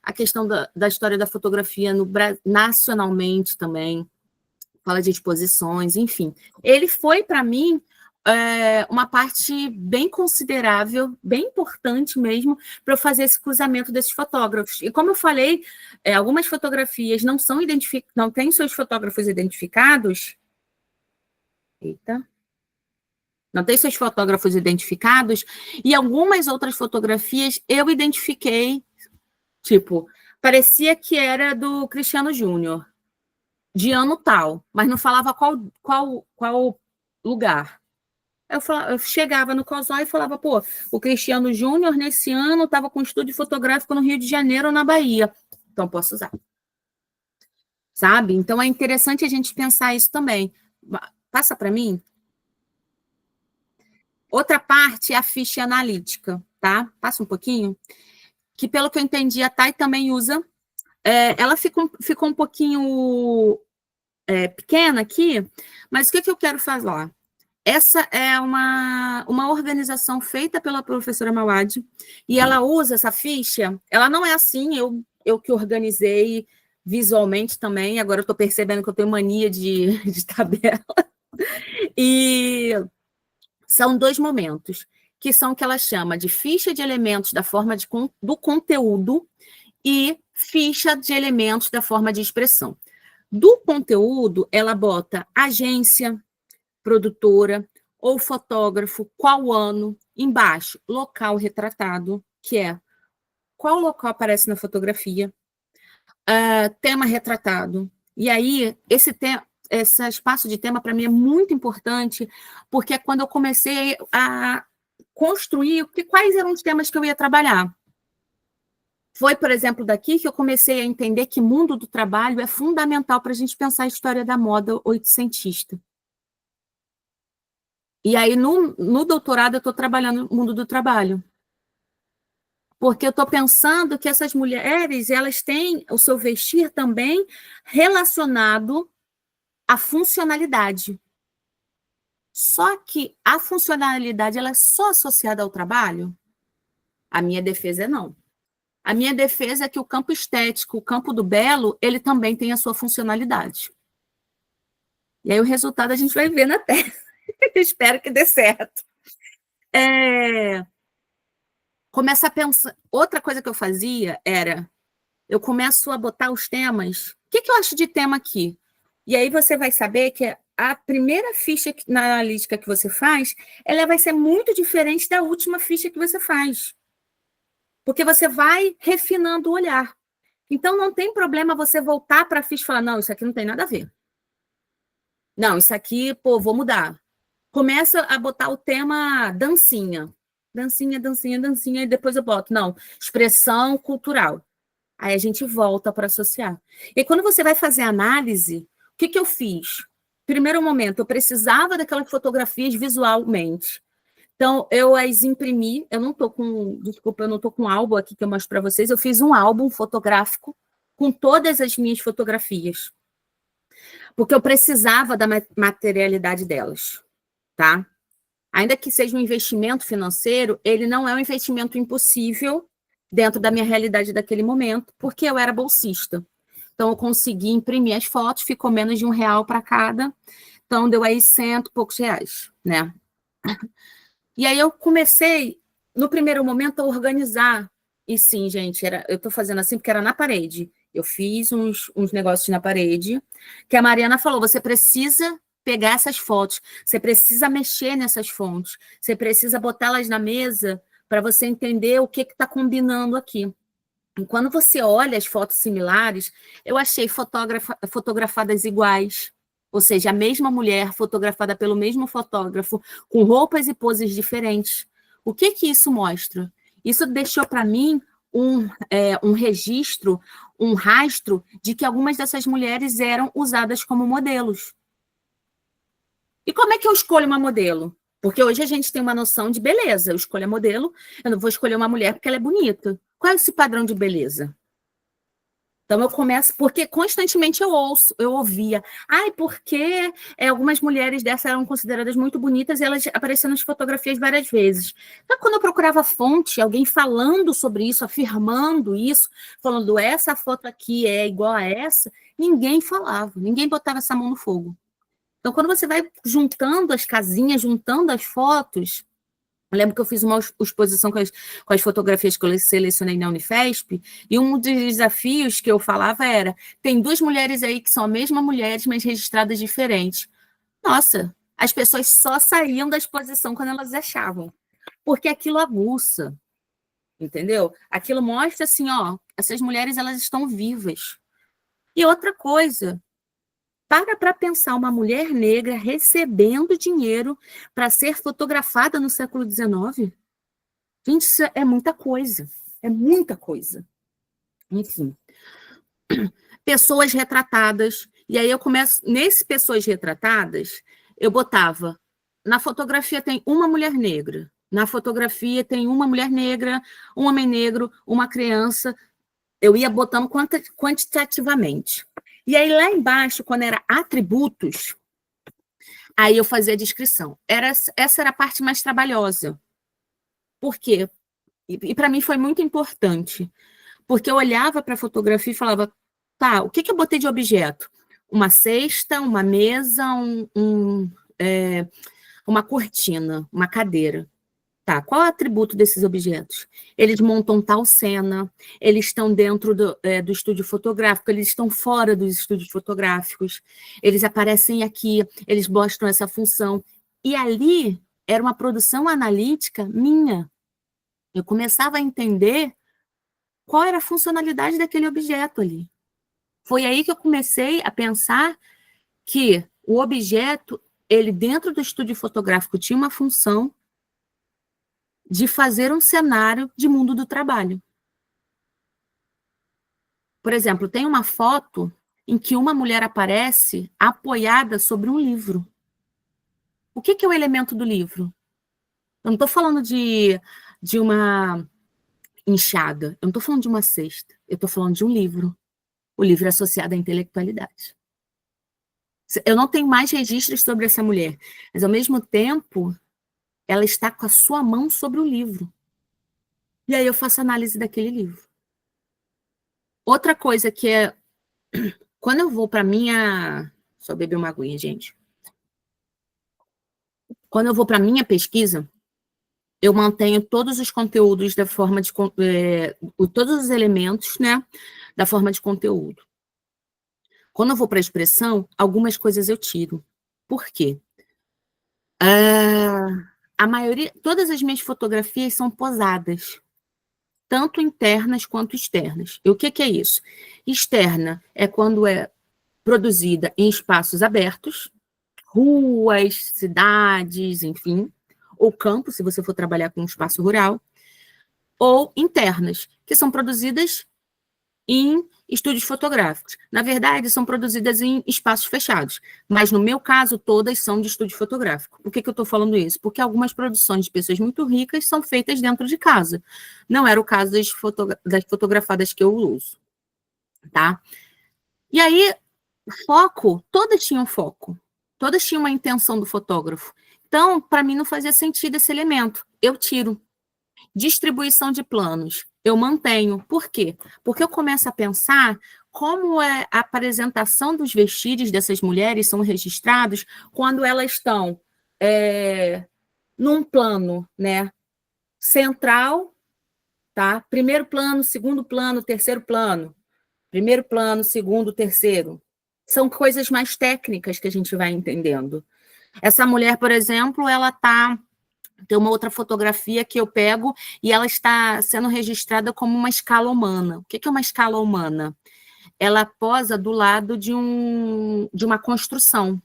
à questão da história da fotografia nacionalmente também, fala de exposições, enfim. Ele foi, para mim, uma parte bem considerável, bem importante mesmo, para eu fazer esse cruzamento desses fotógrafos. E como eu falei, algumas fotografias não têm seus fotógrafos identificados. Eita. Não tem seus fotógrafos identificados, e algumas outras fotografias eu identifiquei, tipo, parecia que era do Cristiano Júnior, de ano tal, mas não falava qual lugar. Eu chegava no COSOL e falava, pô, o Cristiano Júnior, nesse ano, estava com estúdio fotográfico no Rio de Janeiro ou na Bahia. Então, posso usar. Sabe? Então, é interessante a gente pensar isso também. Passa para mim. Outra parte é a ficha analítica, tá? Passa um pouquinho. Que, pelo que eu entendi, a Thay também usa. Ela ficou um pouquinho pequena aqui, mas o que eu quero fazer lá? Essa é uma organização feita pela professora Mawad, e ela usa essa ficha, ela não é assim, eu que organizei visualmente também, agora eu estou percebendo que eu tenho mania de tabela, e são 2 momentos, que são o que ela chama de ficha de elementos da forma do conteúdo e ficha de elementos da forma de expressão. Do conteúdo, ela bota agência, produtora ou fotógrafo, qual ano, embaixo, local retratado, que é qual local aparece na fotografia, tema retratado. E aí, esse espaço de tema, para mim, é muito importante, porque é quando eu comecei a construir quais eram os temas que eu ia trabalhar. Foi, por exemplo, daqui que eu comecei a entender que o mundo do trabalho é fundamental para a gente pensar a história da moda oitocentista. E aí, no doutorado, eu estou trabalhando no mundo do trabalho. Porque eu estou pensando que essas mulheres, elas têm o seu vestir também relacionado à funcionalidade. Só que a funcionalidade, ela é só associada ao trabalho? A minha defesa é não. A minha defesa é que o campo estético, o campo do belo, ele também tem a sua funcionalidade. E aí o resultado a gente vai ver na Terra. Espero que dê certo. Começa a pensar. Outra coisa que eu fazia era, eu começo a botar os temas. O que eu acho de tema aqui? E aí você vai saber que a primeira ficha analítica que você faz, ela vai ser muito diferente da última ficha que você faz. Porque você vai refinando o olhar. Então, não tem problema você voltar para a ficha e falar, não, isso aqui não tem nada a ver. Não, isso aqui, pô, vou mudar. Começa a botar o tema dancinha. Dancinha, dancinha, dancinha, e depois eu boto, não, expressão cultural. Aí a gente volta para associar. E quando você vai fazer análise, o que eu fiz? Primeiro momento, eu precisava daquelas fotografias visualmente. Então, eu as imprimi, eu não estou com, desculpa, eu não estou com um álbum aqui que eu mostro para vocês, eu fiz um álbum fotográfico com todas as minhas fotografias, porque eu precisava da materialidade delas, tá? Ainda que seja um investimento financeiro, ele não é um investimento impossível dentro da minha realidade daquele momento, porque eu era bolsista. Então, eu consegui imprimir as fotos, ficou menos de R$1 para cada, então deu aí 100 e poucos reais, né? E aí eu comecei, no primeiro momento, a organizar. E sim, gente, eu estou fazendo assim porque era na parede. Eu fiz uns negócios na parede, que a Mariana falou, você precisa pegar essas fotos, você precisa mexer nessas fontes, você precisa botá-las na mesa para você entender o que está combinando aqui. E quando você olha as fotos similares, eu achei fotografadas iguais, ou seja, a mesma mulher fotografada pelo mesmo fotógrafo, com roupas e poses diferentes. O que isso mostra? Isso deixou para mim um registro, um rastro de que algumas dessas mulheres eram usadas como modelos. E como é que eu escolho uma modelo? Porque hoje a gente tem uma noção de beleza. Eu escolho a modelo, eu não vou escolher uma mulher porque ela é bonita. Qual é esse padrão de beleza? Então eu começo, porque constantemente eu ouvia, porque algumas mulheres dessas eram consideradas muito bonitas e elas apareciam nas fotografias várias vezes. Então, quando eu procurava fonte, alguém falando sobre isso, afirmando isso, falando essa foto aqui é igual a essa, ninguém falava, ninguém botava essa mão no fogo. Então, quando você vai juntando as casinhas, juntando as fotos, eu lembro que eu fiz uma exposição com as fotografias que eu selecionei na Unifesp, e um dos desafios que eu falava era, tem 2 mulheres aí que são a mesma mulher, mas registradas diferentes. Nossa, as pessoas só saíam da exposição quando elas achavam, porque aquilo aguça, entendeu? Aquilo mostra assim, ó, essas mulheres elas estão vivas. E outra coisa, para pensar uma mulher negra recebendo dinheiro para ser fotografada no século XIX. Gente, isso é muita coisa. É muita coisa. Enfim. Pessoas retratadas. E aí eu começo... Nesse pessoas retratadas, eu botava... Na fotografia tem uma mulher negra. Na fotografia tem uma mulher negra, um homem negro, uma criança. Eu ia botando quantitativamente. E aí, lá embaixo, quando era atributos, aí eu fazia a descrição. Essa era a parte mais trabalhosa. Por quê? E para mim foi muito importante, porque eu olhava para a fotografia e falava, tá, o que eu botei de objeto? Uma cesta, uma mesa, uma cortina, uma cadeira. Tá, qual é o atributo desses objetos? Eles montam tal cena, eles estão dentro do estúdio fotográfico, eles estão fora dos estúdios fotográficos, eles aparecem aqui, eles mostram essa função. E ali era uma produção analítica minha. Eu começava a entender qual era a funcionalidade daquele objeto ali. Foi aí que eu comecei a pensar que o objeto, ele dentro do estúdio fotográfico tinha uma função de fazer um cenário de mundo do trabalho. Por exemplo, tem uma foto em que uma mulher aparece apoiada sobre um livro. O que é o elemento do livro? Eu não estou falando de uma inchada. Eu não estou falando de uma cesta, eu estou falando de um livro. O livro é associado à intelectualidade. Eu não tenho mais registros sobre essa mulher, mas, ao mesmo tempo, ela está com a sua mão sobre o livro. E aí eu faço análise daquele livro. Outra coisa que é... Quando eu vou para minha... Só beber uma aguinha, gente. Quando eu vou para minha pesquisa, eu mantenho todos os conteúdos da forma de... todos os elementos, né, da forma de conteúdo. Quando eu vou para a expressão, algumas coisas eu tiro. Por quê? A maioria... Todas as minhas fotografias são posadas, tanto internas quanto externas. E o que é isso? Externa é quando é produzida em espaços abertos, ruas, cidades, enfim, ou campo, se você for trabalhar com um espaço rural, ou internas, que são produzidas em estúdios fotográficos. Na verdade, são produzidas em espaços fechados, mas no meu caso, todas são de estúdio fotográfico. Por que eu estou falando isso? Porque algumas produções de pessoas muito ricas são feitas dentro de casa. Não era o caso das fotografadas que eu uso, tá? E aí, foco, todas tinham foco, todas tinham uma intenção do fotógrafo. Então, para mim, não fazia sentido esse elemento. Eu tiro. Distribuição de planos, eu mantenho. Por quê? Porque eu começo a pensar como é a apresentação dos vestígios dessas mulheres são registrados quando elas estão num plano, né, central, tá? Primeiro plano, segundo plano, terceiro plano. Primeiro plano, segundo, terceiro. São coisas mais técnicas que a gente vai entendendo. Essa mulher, por exemplo, ela está... Tem uma outra fotografia que eu pego e ela está sendo registrada como uma escala humana. O que é uma escala humana? Ela posa do lado de uma construção.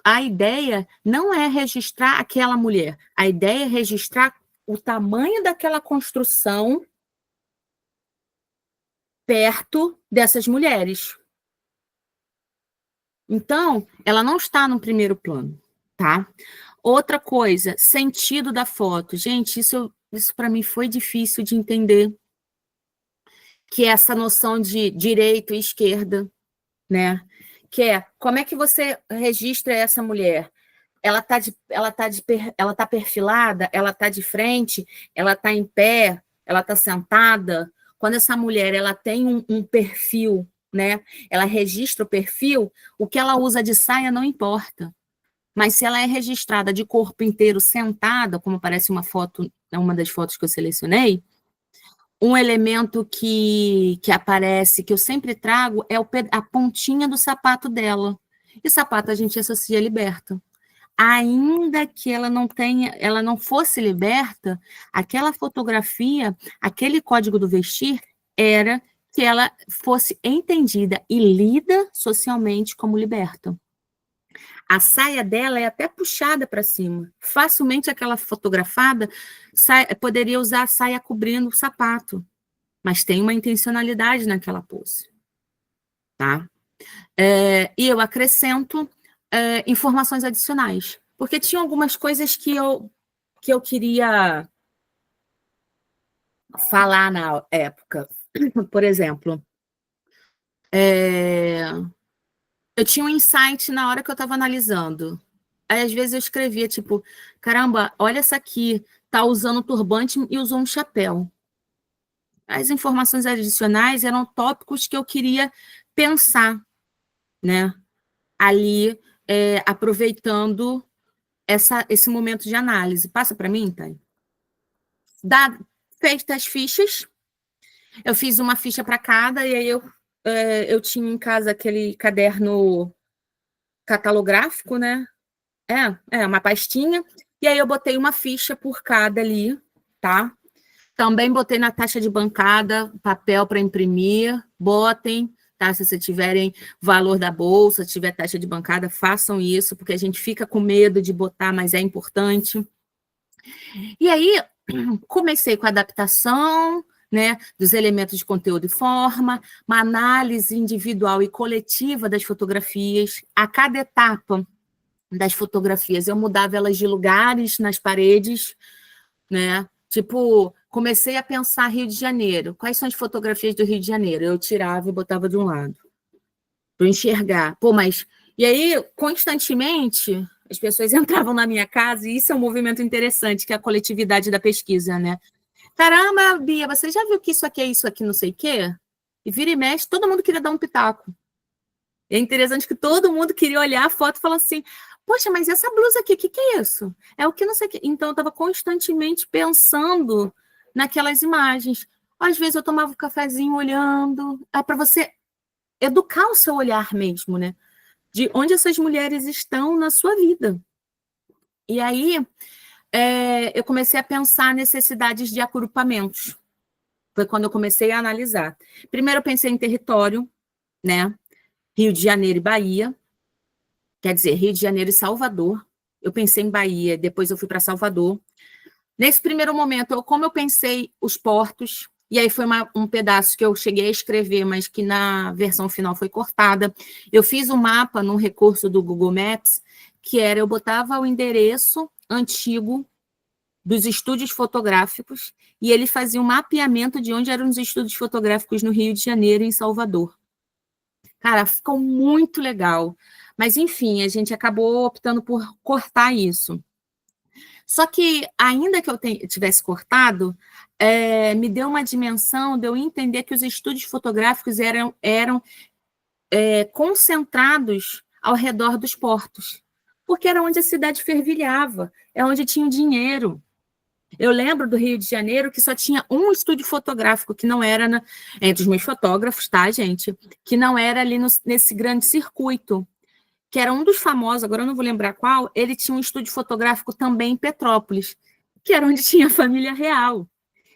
A ideia não é registrar aquela mulher. A ideia é registrar o tamanho daquela construção perto dessas mulheres. Então, ela não está no primeiro plano, tá? Outra coisa, sentido da foto. Gente, isso para mim foi difícil de entender, que é essa noção de direita e esquerda, né? Que é, como é que você registra essa mulher? Ela tá perfilada, ela tá de frente, ela tá em pé, ela tá sentada. Quando essa mulher ela tem um perfil, né? Ela registra o perfil, o que ela usa de saia não importa. Mas se ela é registrada de corpo inteiro sentada, como aparece uma das fotos que eu selecionei, um elemento que aparece, que eu sempre trago, é a pontinha do sapato dela. E sapato a gente associa liberta. Ainda que ela não fosse liberta, aquela fotografia, aquele código do vestir, era que ela fosse entendida e lida socialmente como liberta. A saia dela é até puxada para cima. Facilmente aquela fotografada poderia usar a saia cobrindo o sapato, mas tem uma intencionalidade naquela pose, tá? E eu acrescento informações adicionais, porque tinha algumas coisas que eu queria falar na época. Por exemplo, eu tinha um insight na hora que eu estava analisando. Aí, às vezes, eu escrevia, tipo, caramba, olha essa aqui, tá usando turbante e usou um chapéu. As informações adicionais eram tópicos que eu queria pensar, né? Ali, aproveitando esse momento de análise. Passa para mim, Thay? Feitas as fichas, eu fiz uma ficha para cada, e aí eu tinha em casa aquele caderno catalográfico, né? Uma pastinha, e aí eu botei uma ficha por cada ali, tá? Também botei na taxa de bancada, papel para imprimir, botem, tá? Se vocês tiverem valor da bolsa, se tiver taxa de bancada, façam isso, porque a gente fica com medo de botar, mas é importante. E aí, comecei com a adaptação, né, dos elementos de conteúdo e forma, uma análise individual e coletiva das fotografias. A cada etapa das fotografias, eu mudava elas de lugares nas paredes, né? Tipo, comecei a pensar Rio de Janeiro. Quais são as fotografias do Rio de Janeiro? Eu tirava e botava de um lado, para enxergar. Pô, mas... E aí, constantemente, as pessoas entravam na minha casa, e isso é um movimento interessante, que é a coletividade da pesquisa, né? Caramba, Bia, você já viu que isso aqui, não sei o quê? E vira e mexe, todo mundo queria dar um pitaco. É interessante que todo mundo queria olhar a foto e falar assim, poxa, mas essa blusa aqui, o que é isso? É o que não sei o quê. Então, eu estava constantemente pensando naquelas imagens. Às vezes, eu tomava um cafezinho olhando. É para você educar o seu olhar mesmo, né? De onde essas mulheres estão na sua vida. E aí, eu comecei a pensar necessidades de agrupamentos. Foi quando eu comecei a analisar. Primeiro, eu pensei em território, né? Rio de Janeiro e Bahia. Quer dizer, Rio de Janeiro e Salvador. Eu pensei em Bahia, depois eu fui para Salvador. Nesse primeiro momento, como eu pensei os portos, e aí foi um pedaço que eu cheguei a escrever, mas que na versão final foi cortada. Eu fiz um mapa num recurso do Google Maps, que era, eu botava o endereço antigo dos estúdios fotográficos, e ele fazia um mapeamento de onde eram os estúdios fotográficos no Rio de Janeiro e em Salvador. Cara, ficou muito legal. Mas, enfim, a gente acabou optando por cortar isso. Só que, ainda que eu tivesse cortado, me deu uma dimensão de eu entender que os estúdios fotográficos eram concentrados ao redor dos portos, porque era onde a cidade fervilhava, é onde tinha o dinheiro. Eu lembro do Rio de Janeiro que só tinha um estúdio fotográfico, que não era entre os meus fotógrafos, tá, gente? Que não era ali nesse grande circuito, que era um dos famosos, agora eu não vou lembrar qual, ele tinha um estúdio fotográfico também em Petrópolis, que era onde tinha a família real.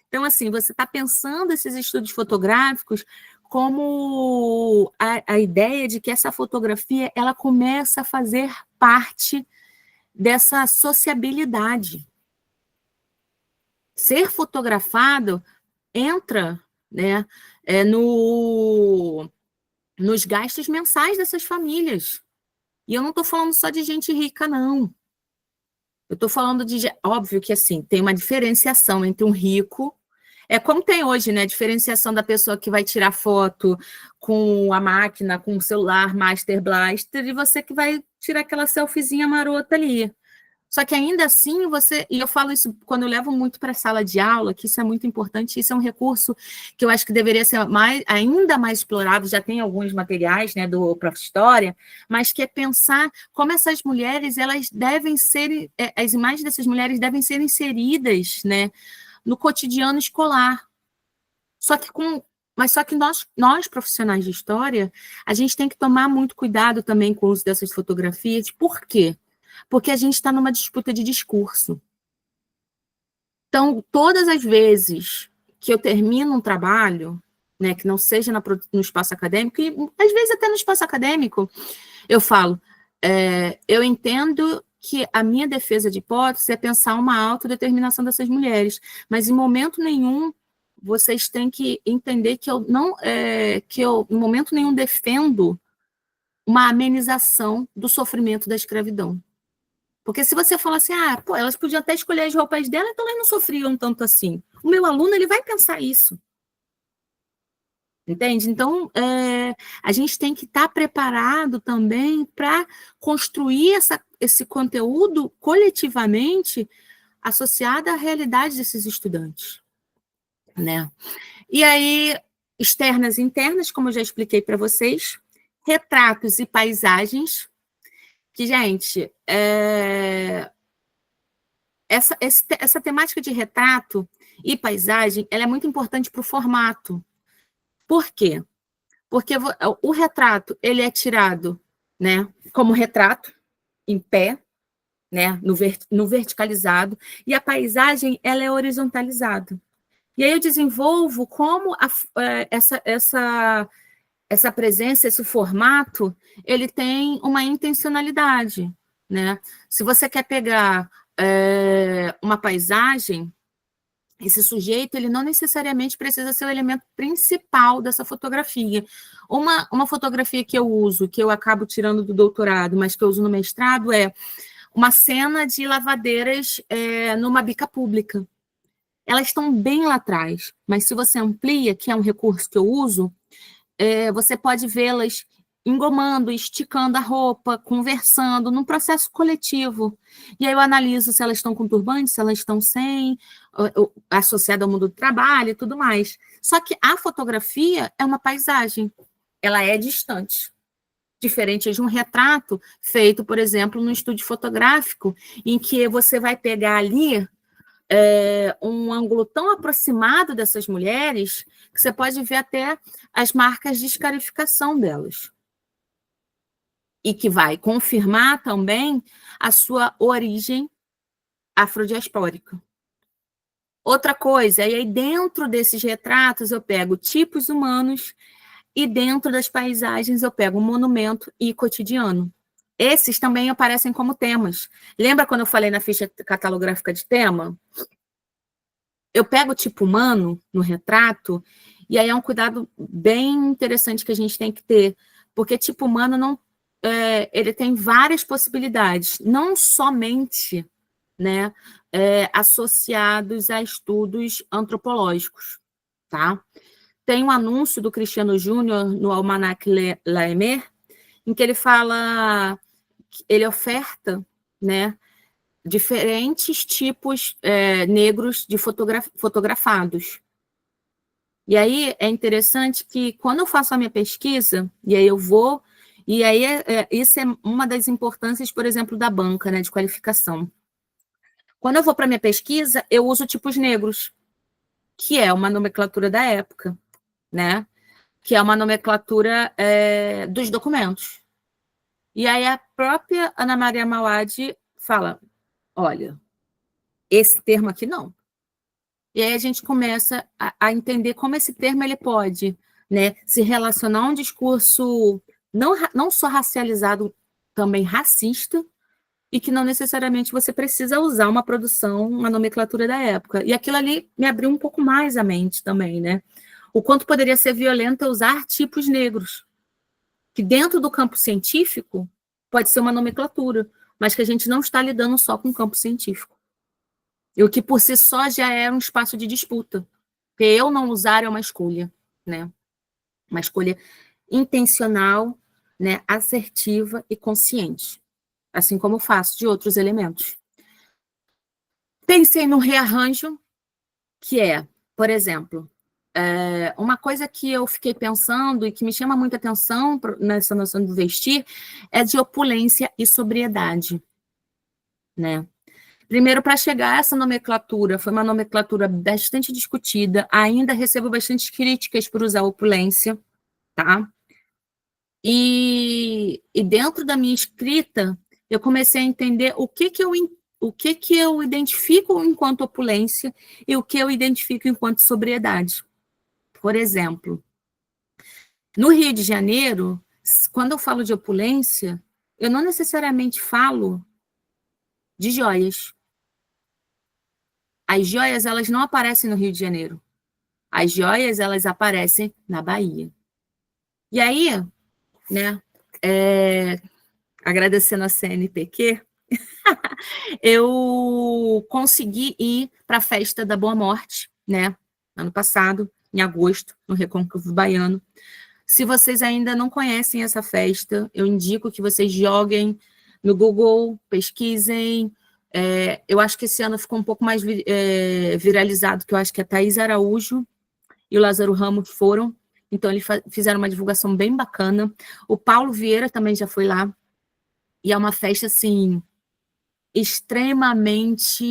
Então, assim, você está pensando esses estúdios fotográficos como a ideia de que essa fotografia ela começa a fazer parte dessa sociabilidade. Ser fotografado entra, né, nos gastos mensais dessas famílias. E eu não estou falando só de gente rica, não. Eu estou falando de... Óbvio que, assim, tem uma diferenciação entre um rico... como tem hoje, né? A diferenciação da pessoa que vai tirar foto com a máquina, com o celular Master Blaster, e você que vai tirar aquela selfiezinha marota ali. Só que ainda assim, e eu falo isso quando eu levo muito para a sala de aula, que isso é muito importante, isso é um recurso que eu acho que deveria ser ainda mais explorado, já tem alguns materiais, né, do Prof. História, mas que é pensar como essas mulheres, elas devem ser, as imagens dessas mulheres devem ser inseridas, né, no cotidiano escolar. Só que nós, profissionais de história, a gente tem que tomar muito cuidado também com o uso dessas fotografias. Por quê? Porque a gente está numa disputa de discurso. Então, todas as vezes que eu termino um trabalho, né, que não seja no espaço acadêmico, e às vezes até no espaço acadêmico, eu falo, eu entendo que a minha defesa de hipótese é pensar uma autodeterminação dessas mulheres, mas em momento nenhum vocês têm que entender que eu em momento nenhum defendo uma amenização do sofrimento da escravidão. Porque se você falar assim, elas podiam até escolher as roupas dela, então elas não sofriam tanto assim. O meu aluno, ele vai pensar isso. Entende? Então, a gente tem que estar preparado também para construir esse conteúdo coletivamente associado à realidade desses estudantes, né? E aí, externas e internas, como eu já expliquei para vocês, retratos e paisagens, que, gente, essa temática de retrato e paisagem, ela é muito importante para o formato. Por quê? Porque o retrato, ele é tirado, né, como retrato, em pé, né, no verticalizado, e a paisagem, ela é horizontalizada. E aí eu desenvolvo como essa presença, esse formato, ele tem uma intencionalidade, né? Se você quer pegar uma paisagem, esse sujeito, ele não necessariamente precisa ser o elemento principal dessa fotografia. Uma fotografia que eu uso, que eu acabo tirando do doutorado, mas que eu uso no mestrado, é uma cena de lavadeiras numa bica pública. elas estão bem lá atrás, mas se você amplia, que é um recurso que eu uso, você pode vê-las engomando, esticando a roupa, conversando, num processo coletivo. E aí eu analiso se elas estão com turbante, se elas estão sem, associada ao mundo do trabalho e tudo mais. Só que a fotografia é uma paisagem, ela é distante. Diferente de um retrato feito, por exemplo, no estúdio fotográfico, em que você vai pegar ali um ângulo tão aproximado dessas mulheres que você pode ver até as marcas de escarificação delas. E que vai confirmar também a sua origem afrodiaspórica. Outra coisa, e aí dentro desses retratos eu pego tipos humanos e dentro das paisagens eu pego monumento e cotidiano. Esses também aparecem como temas. Lembra quando eu falei na ficha catalográfica de tema? Eu pego o tipo humano no retrato, e aí é um cuidado bem interessante que a gente tem que ter, porque tipo humano não, ele tem várias possibilidades, não somente, né, associados a estudos antropológicos, tá? Tem um anúncio do Cristiano Júnior no Almanac Laemer, em que ele fala, ele oferta, né, diferentes tipos negros de fotografados. E aí é interessante que quando eu faço a minha pesquisa, e aí eu vou, e aí isso é uma das importâncias, por exemplo, da banca, né, de qualificação. Quando eu vou para a minha pesquisa, eu uso tipos negros, que é uma nomenclatura da época, né? Que é uma nomenclatura dos documentos. E aí a própria Ana Maria Mauad fala, olha, esse termo aqui não. E aí a gente começa a entender como esse termo ele pode, né, se relacionar a um discurso não só racializado, também racista, e que não necessariamente você precisa usar uma produção, uma nomenclatura da época. E aquilo ali me abriu um pouco mais a mente também, né? O quanto poderia ser violento usar tipos negros, que dentro do campo científico pode ser uma nomenclatura, mas que a gente não está lidando só com o campo científico. E o que por si só já é um espaço de disputa. Porque eu não usar é uma escolha, né? Uma escolha intencional, né, assertiva e consciente. Assim como eu faço de outros elementos. Pensei num rearranjo, que é, por exemplo, uma coisa que eu fiquei pensando e que me chama muita atenção nessa noção de vestir é de opulência e sobriedade, né? Primeiro, para chegar a essa nomenclatura, foi uma nomenclatura bastante discutida, ainda recebo bastante críticas por usar opulência, tá? E dentro da minha escrita, eu comecei a entender o que eu identifico enquanto opulência e o que eu identifico enquanto sobriedade. Por exemplo, no Rio de Janeiro, quando eu falo de opulência, eu não necessariamente falo de joias. As joias, elas não aparecem no Rio de Janeiro. As joias, elas aparecem na Bahia. E aí, né, agradecendo a CNPq, eu consegui ir para a festa da Boa Morte, né, ano passado, em agosto, no Recôncavo Baiano. Se vocês ainda não conhecem essa festa, eu indico que vocês joguem no Google, pesquisem. Eu acho que esse ano ficou um pouco mais viralizado, que eu acho que a Thaís Araújo e o Lázaro Ramos foram. Então, eles fizeram uma divulgação bem bacana. O Paulo Vieira também já foi lá. E é uma festa, assim, extremamente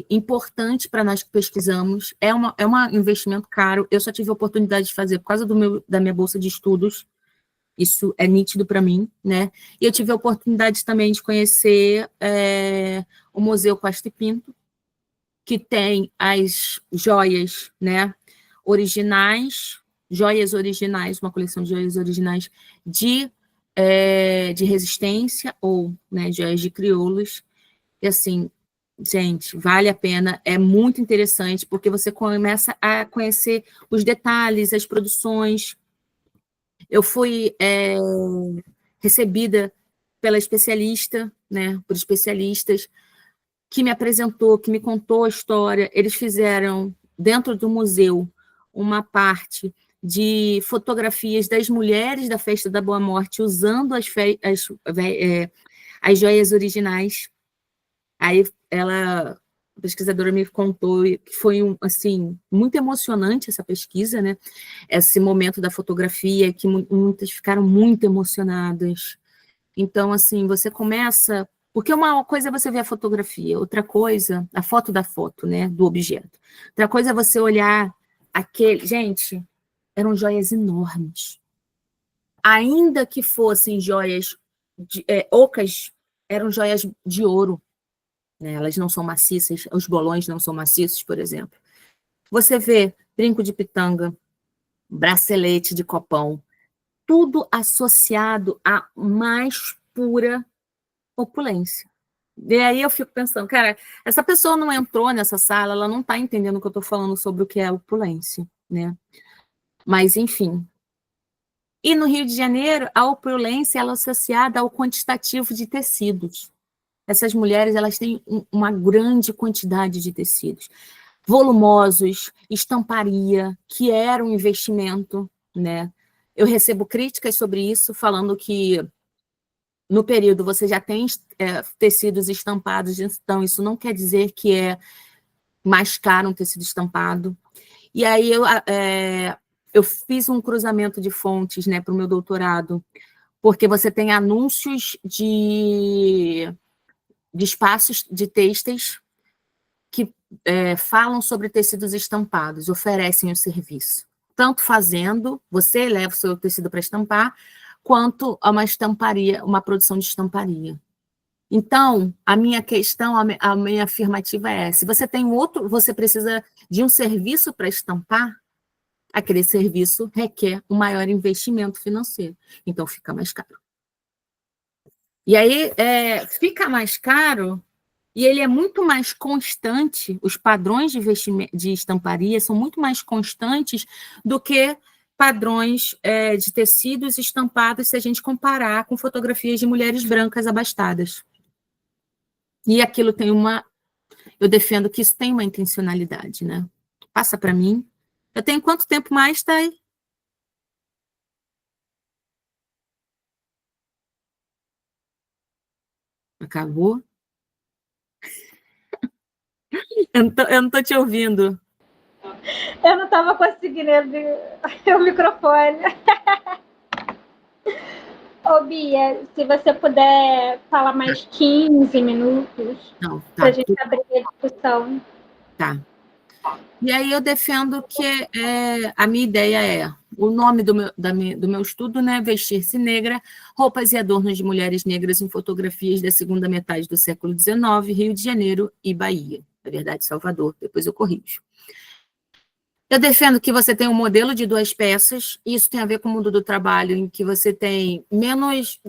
importante para nós que pesquisamos. É um investimento caro. Eu só tive a oportunidade de fazer por causa da minha bolsa de estudos. Isso é nítido para mim, né? E eu tive a oportunidade também de conhecer o Museu Costa e Pinto, que tem as joias, né, originais, joias originais, uma coleção de joias originais de resistência ou, né, joias de crioulos. E assim, gente, vale a pena, é muito interessante, porque você começa a conhecer os detalhes, as produções. Eu fui recebida pela especialista, né, por especialistas, que me apresentou, que me contou a história. Eles fizeram, dentro do museu, uma parte de fotografias das mulheres da Festa da Boa Morte usando as joias originais. Aí a pesquisadora me contou que foi assim, muito emocionante essa pesquisa, né? Esse momento da fotografia, que muitas ficaram muito emocionadas. Então, assim, você começa... Porque uma coisa é você ver a fotografia, outra coisa, a foto da foto, né, do objeto. Outra coisa é você olhar aquele... Gente, eram joias enormes. Ainda que fossem joias ocas, eram joias de ouro. Né? Elas não são maciças, os bolões não são maciços, por exemplo. Você vê brinco de pitanga, bracelete de copão, tudo associado à mais pura opulência. E aí eu fico pensando, cara, essa pessoa não entrou nessa sala, ela não está entendendo o que eu estou falando sobre o que é opulência, né? Mas, enfim. E no Rio de Janeiro, a opulência ela é associada ao quantitativo de tecidos. Essas mulheres, elas têm uma grande quantidade de tecidos. Volumosos, estamparia, que era um investimento, né? Eu recebo críticas sobre isso, falando que no período você já tem tecidos estampados, então isso não quer dizer que é mais caro um tecido estampado. E aí eu fiz um cruzamento de fontes, né, para o meu doutorado, porque você tem anúncios de espaços de têxteis que falam sobre tecidos estampados, oferecem o serviço. Tanto fazendo, você leva o seu tecido para estampar, quanto a uma estamparia, uma produção de estamparia. Então, a minha questão, a minha afirmativa é, se você tem você precisa de um serviço para estampar, aquele serviço requer um maior investimento financeiro. Então, fica mais caro. E aí, fica mais caro e ele é muito mais constante, os padrões de estamparia são muito mais constantes do que padrões de tecidos estampados se a gente comparar com fotografias de mulheres brancas abastadas. E aquilo tem eu defendo que isso tem uma intencionalidade, né? Passa para mim. Eu tenho quanto tempo mais, Thay? Acabou? Eu não tô te ouvindo. Eu não estava conseguindo abrir o microfone. Ô, Bia, se você puder falar mais 15 minutos para a gente abrir a discussão. Tá. E aí eu defendo que a minha ideia é, o nome do meu estudo, né, Vestir-se Negra, roupas e adornos de mulheres negras em fotografias da segunda metade do século XIX, Rio de Janeiro e Bahia. Na verdade, Salvador, depois eu corrijo. Eu defendo que você tem um modelo de 2 peças, e isso tem a ver com o mundo do trabalho, em que você tem menos,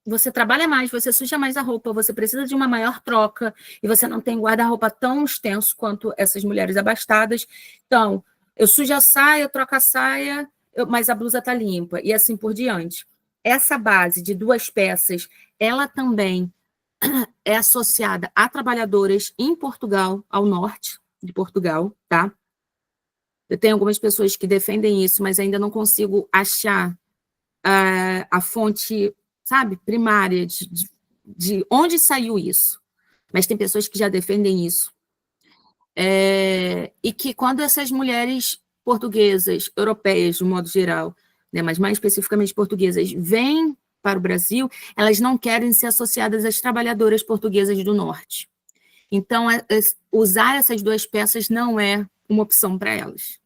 você trabalha mais, você suja mais a roupa, você precisa de uma maior troca, e você não tem guarda-roupa tão extenso quanto essas mulheres abastadas. Então, eu sujo a saia, eu troco a saia, mas a blusa está limpa, e assim por diante. Essa base de 2 peças, ela também é associada a trabalhadoras em Portugal, ao norte de Portugal, tá? Eu tenho algumas pessoas que defendem isso, mas ainda não consigo achar a fonte, sabe, primária de onde saiu isso. Mas tem pessoas que já defendem isso. E que quando essas mulheres portuguesas, europeias, de modo geral, né, mas mais especificamente portuguesas, vêm para o Brasil, elas não querem ser associadas às trabalhadoras portuguesas do norte. Então, usar essas 2 peças não é uma opção para elas.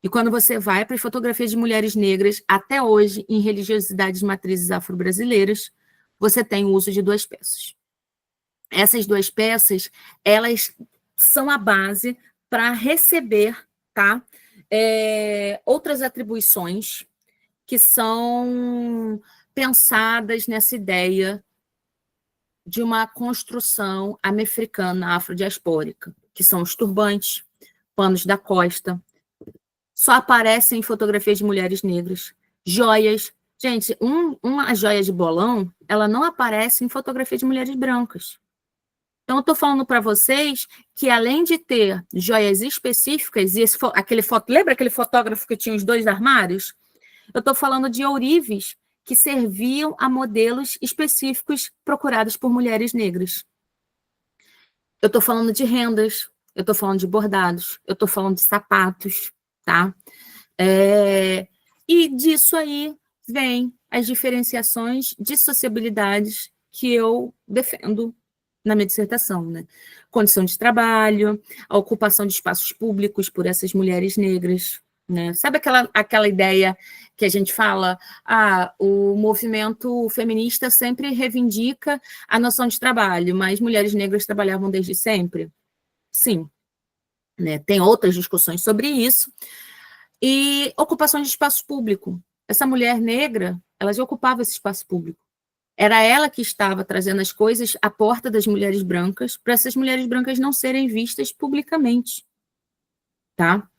E quando você vai para as fotografias de mulheres negras, até hoje, em religiosidades matrizes afro-brasileiras, você tem o uso de 2 peças. Essas 2 peças, elas são a base para receber, tá, outras atribuições que são pensadas nessa ideia de uma construção americana afrodiaspórica, que são os turbantes, panos da costa, só aparecem em fotografias de mulheres negras. Joias. Gente, uma joia de bolão, ela não aparece em fotografia de mulheres brancas. Então, eu estou falando para vocês que, além de ter joias específicas, e lembra aquele fotógrafo que tinha os 2 armários? Eu estou falando de ourives que serviam a modelos específicos procurados por mulheres negras. Eu estou falando de rendas, eu estou falando de bordados, eu estou falando de sapatos, tá? E disso aí vem as diferenciações de sociabilidades que eu defendo na minha dissertação, né? Condição de trabalho, a ocupação de espaços públicos por essas mulheres negras, né? Sabe aquela ideia que a gente fala, o movimento feminista sempre reivindica a noção de trabalho, mas mulheres negras trabalhavam desde sempre? Sim, né? Tem outras discussões sobre isso. E ocupação de espaço público. Essa mulher negra, ela já ocupava esse espaço público. Era ela que estava trazendo as coisas à porta das mulheres brancas, para essas mulheres brancas não serem vistas publicamente. Tá?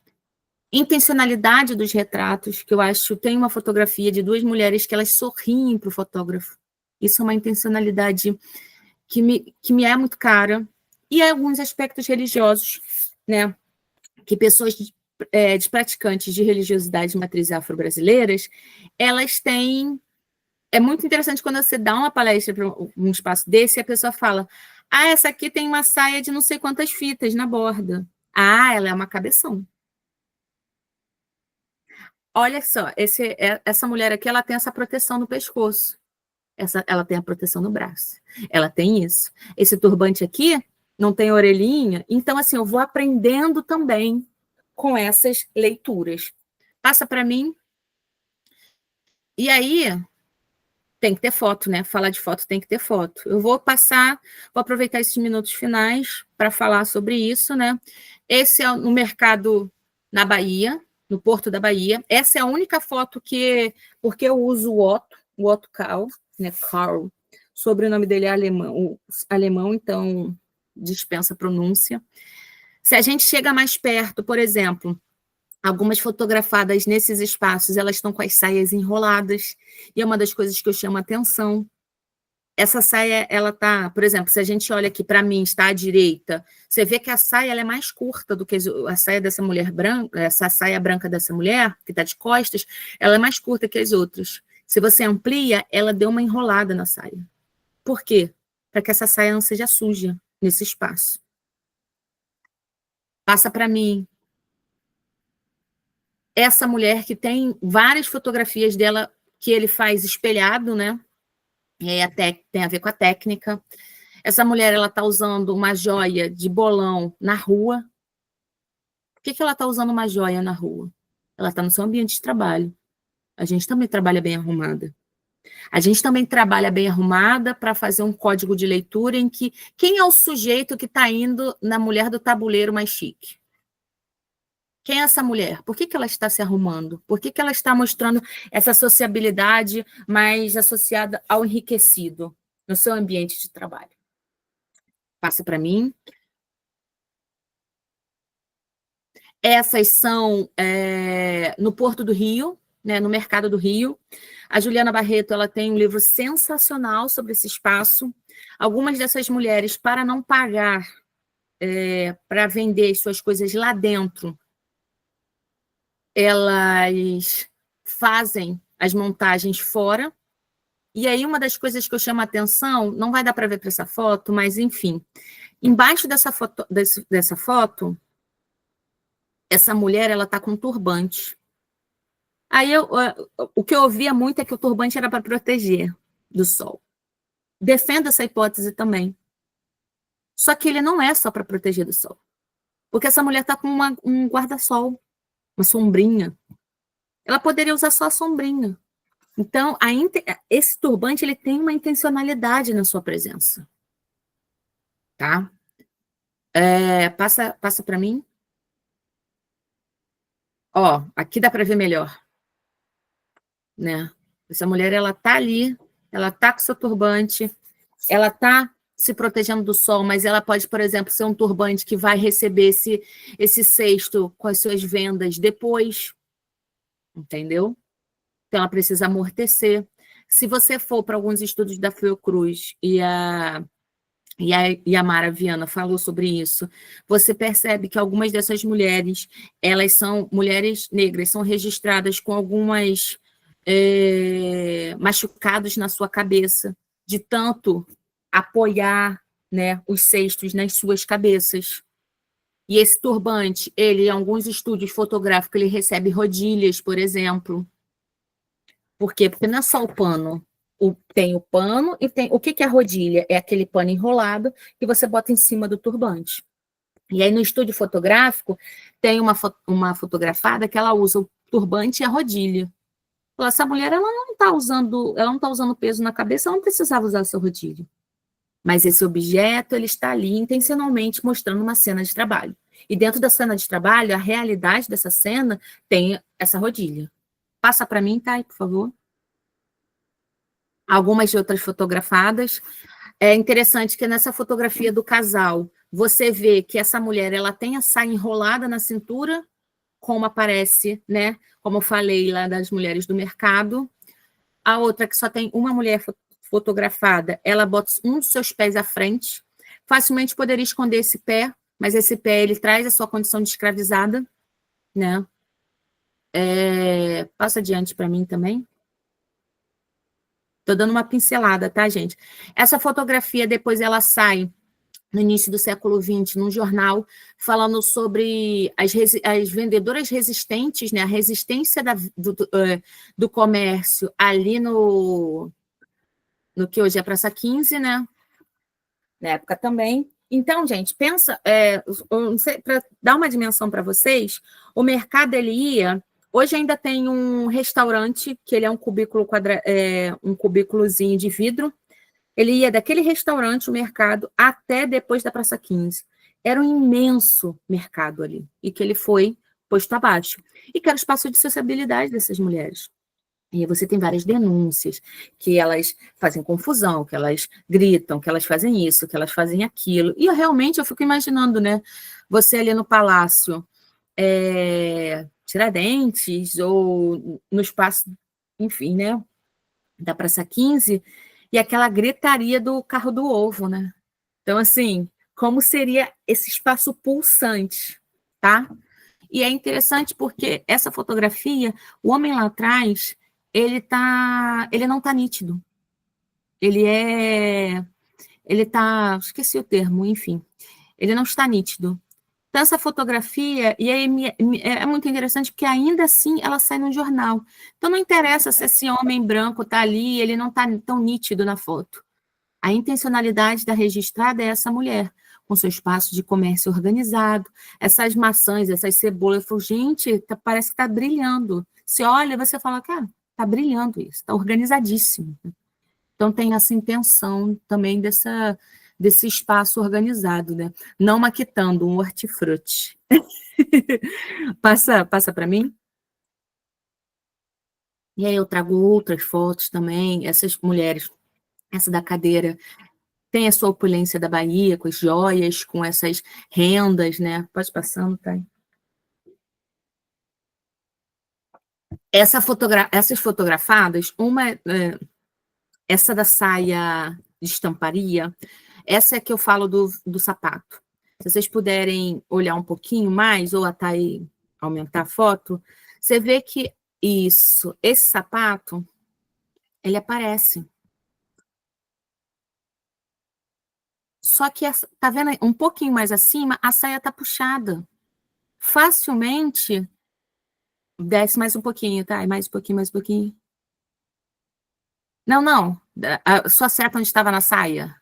Intencionalidade dos retratos, que eu acho, tem uma fotografia de 2 mulheres que elas sorriem para o fotógrafo. Isso é uma intencionalidade que me é muito cara. E alguns aspectos religiosos, né? Que pessoas de praticantes de religiosidade de matriz afro-brasileiras, elas têm... É muito interessante quando você dá uma palestra para um espaço desse e a pessoa fala, essa aqui tem uma saia de não sei quantas fitas na borda. Ela é uma cabeção. Olha só, essa mulher aqui, ela tem essa proteção no pescoço. Ela tem a proteção no braço. Ela tem isso. Esse turbante aqui não tem orelhinha. Então, assim, eu vou aprendendo também com essas leituras. Passa para mim. E aí, tem que ter foto, né? Falar de foto tem que ter foto. Eu vou aproveitar esses minutos finais para falar sobre isso, né? Esse é no mercado na Bahia, no Porto da Bahia. Essa é a única foto porque eu uso o Otto Karl, né? Karl. O sobrenome dele é alemão, então dispensa a pronúncia. Se a gente chega mais perto, por exemplo, algumas fotografadas nesses espaços, elas estão com as saias enroladas, e é uma das coisas que eu chamo a atenção. Essa saia, ela tá, por exemplo, se a gente olha aqui para mim, está à direita, você vê que a saia ela é mais curta do que a saia dessa mulher branca, essa saia branca dessa mulher, que está de costas, ela é mais curta que as outras. Se você amplia, ela deu uma enrolada na saia. Por quê? Para que essa saia não seja suja nesse espaço. Passa para mim. Essa mulher que tem várias fotografias dela que ele faz espelhado, né? E aí até tem a ver com a técnica. Essa mulher, ela está usando uma joia de bolão na rua. Por que ela está usando uma joia na rua? Ela está no seu ambiente de trabalho. A gente também trabalha bem arrumada. A gente também trabalha bem arrumada para fazer um código de leitura em que quem é o sujeito que está indo na mulher do tabuleiro mais chique? Quem é essa mulher? Por que ela está se arrumando? Por que ela está mostrando essa sociabilidade mais associada ao enriquecido no seu ambiente de trabalho? Passa para mim. Essas são no Porto do Rio, né, no Mercado do Rio. A Juliana Barreto ela tem um livro sensacional sobre esse espaço. Algumas dessas mulheres, para não pagar para vender suas coisas lá dentro, elas fazem as montagens fora. E aí, uma das coisas que eu chamo a atenção, não vai dar para ver para essa foto, mas enfim, embaixo dessa foto, essa mulher ela está com um turbante. Aí o que eu ouvia muito é que o turbante era para proteger do sol. Defendo essa hipótese também. Só que ele não é só para proteger do sol. Porque essa mulher está com um guarda-sol, uma sombrinha. Ela poderia usar só a sombrinha. Então, esse turbante ele tem uma intencionalidade na sua presença. Tá? Passa para mim. Ó, aqui dá para ver melhor. Né? Essa mulher, ela tá ali, ela tá com seu turbante, ela tá se protegendo do sol, mas ela pode, por exemplo, ser um turbante que vai receber esse cesto com as suas vendas depois. Entendeu? Então, ela precisa amortecer. Se você for para alguns estudos da Fiocruz e a e a Mara Viana falou sobre isso, você percebe que algumas dessas mulheres, elas são mulheres negras, são registradas com algumas machucados na sua cabeça, de tanto apoiar, né, os cestos nas suas cabeças. E esse turbante, ele, em alguns estúdios fotográficos, ele recebe rodilhas, por exemplo. Por quê? Porque não é só o pano. Tem o pano e tem... O que que é a rodilha? É aquele pano enrolado que você bota em cima do turbante. E aí, no estúdio fotográfico, tem uma fotografada que ela usa o turbante e a rodilha. Essa mulher, ela não tá usando peso na cabeça, ela não precisava usar essa rodilha. Mas esse objeto, ele está ali intencionalmente mostrando uma cena de trabalho. E dentro da cena de trabalho, a realidade dessa cena tem essa rodilha. Passa para mim, Thay, por favor. Algumas de outras fotografadas. É interessante que nessa fotografia do casal, você vê que essa mulher, ela tem a saia enrolada na cintura, como aparece, né? Como eu falei lá das mulheres do mercado. A outra, que só tem uma mulher fotografada, ela bota um dos seus pés à frente, facilmente poderia esconder esse pé, mas esse pé, ele traz a sua condição de escravizada, né? Passa adiante para mim também. Estou dando uma pincelada, tá, gente? Essa fotografia, depois ela sai no início do século XX, num jornal, falando sobre as vendedoras resistentes, né? A resistência do comércio ali no que hoje é Praça 15, né? Na época também. Então, gente, pensa, para dar uma dimensão para vocês, o mercado, ele ia... Hoje ainda tem um restaurante, que ele é um cubículo um cubículozinho de vidro. Ele ia daquele restaurante, o mercado, até depois da Praça 15. Era um imenso mercado ali, e que ele foi posto abaixo. E que era o espaço de sociabilidade dessas mulheres. E você tem várias denúncias, que elas fazem confusão, que elas gritam, que elas fazem isso, que elas fazem aquilo. E eu fico imaginando, né? Você ali no Palácio Tiradentes, ou no espaço, enfim, né? Da Praça 15, e aquela gritaria do carro do ovo, né? Então, assim, como seria esse espaço pulsante, tá? E é interessante porque essa fotografia, o homem lá atrás, ele não tá nítido. Esqueci o termo, enfim. Ele não está nítido. Então, essa fotografia, e aí é muito interessante porque ainda assim ela sai no jornal. Então, não interessa se esse homem branco está ali, ele não está tão nítido na foto. A intencionalidade da registrada é essa mulher, com seu espaço de comércio organizado, essas maçãs, essas cebolas. Eu falo, gente, parece que está brilhando. Você olha, você fala, cara, está brilhando isso, está organizadíssimo. Então, tem essa intenção também desse espaço organizado, né? Não maquitando um hortifruti. Passa para mim? E aí eu trago outras fotos também, essas mulheres, essa da cadeira, tem a sua opulência da Bahia, com as joias, com essas rendas, né? Pode passando, tá? Essas fotografadas, essa da saia de estamparia, essa é que eu falo do sapato. Se vocês puderem olhar um pouquinho mais, ou até aí aumentar a foto, você vê que esse sapato, ele aparece. Só que, tá vendo um pouquinho mais acima, a saia tá puxada. Facilmente, desce mais um pouquinho, tá? Mais um pouquinho, mais um pouquinho. Não. Só seta onde estava na saia.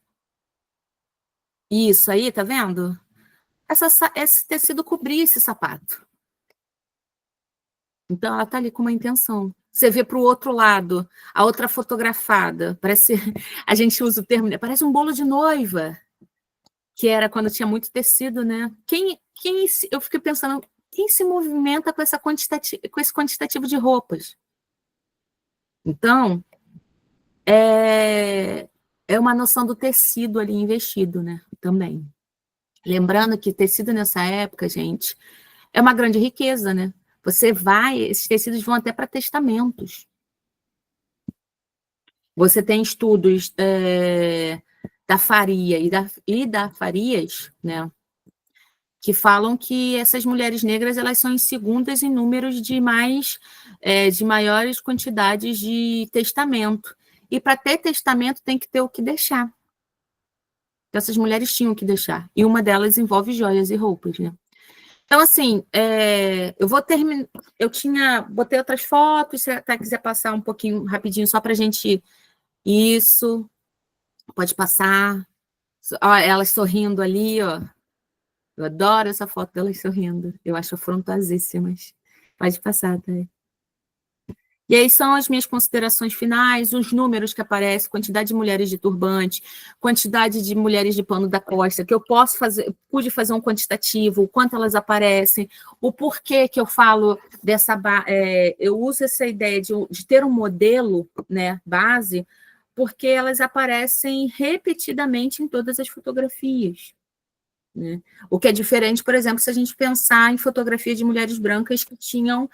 Isso aí, tá vendo? Esse tecido cobria esse sapato. Então, ela tá ali com uma intenção. Você vê para o outro lado, a outra fotografada, parece, a gente usa o termo, né? Parece um bolo de noiva, que era quando tinha muito tecido, né? Eu fiquei pensando, quem se movimenta com esse quantitativo de roupas? Então, é uma noção do tecido ali investido, né? Também. Lembrando que tecido nessa época, gente, é uma grande riqueza, né? Esses tecidos vão até para testamentos. Você tem estudos da Faria e da Farias, né, que falam que essas mulheres negras elas são em segundas em números de maiores quantidades de testamento. E para ter testamento tem que ter o que deixar. Então, essas mulheres tinham que deixar. E uma delas envolve joias e roupas, né? Então, assim, eu vou terminar. Botei outras fotos, se até quiser passar um pouquinho rapidinho, só para a gente. Isso, pode passar. Ó, elas sorrindo ali, ó. Eu adoro essa foto delas sorrindo. Eu acho afrontosíssimas. Pode passar, tá? E aí são as minhas considerações finais, os números que aparecem, quantidade de mulheres de turbante, quantidade de mulheres de pano da costa, que eu pude fazer um quantitativo, o quanto elas aparecem, o porquê que eu falo eu uso essa ideia de ter um modelo, né, base, porque elas aparecem repetidamente em todas as fotografias. Né? O que é diferente, por exemplo, se a gente pensar em fotografia de mulheres brancas que tinham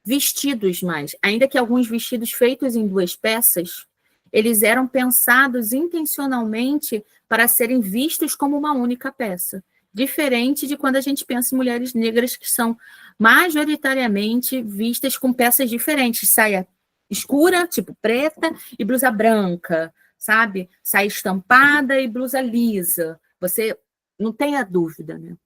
vestidos mais, ainda que alguns vestidos feitos em 2 peças, eles eram pensados intencionalmente para serem vistos como uma única peça, diferente de quando a gente pensa em mulheres negras que são majoritariamente vistas com peças diferentes, saia escura, tipo preta, e blusa branca, sabe? Saia estampada e blusa lisa. Você não tenha dúvida, né?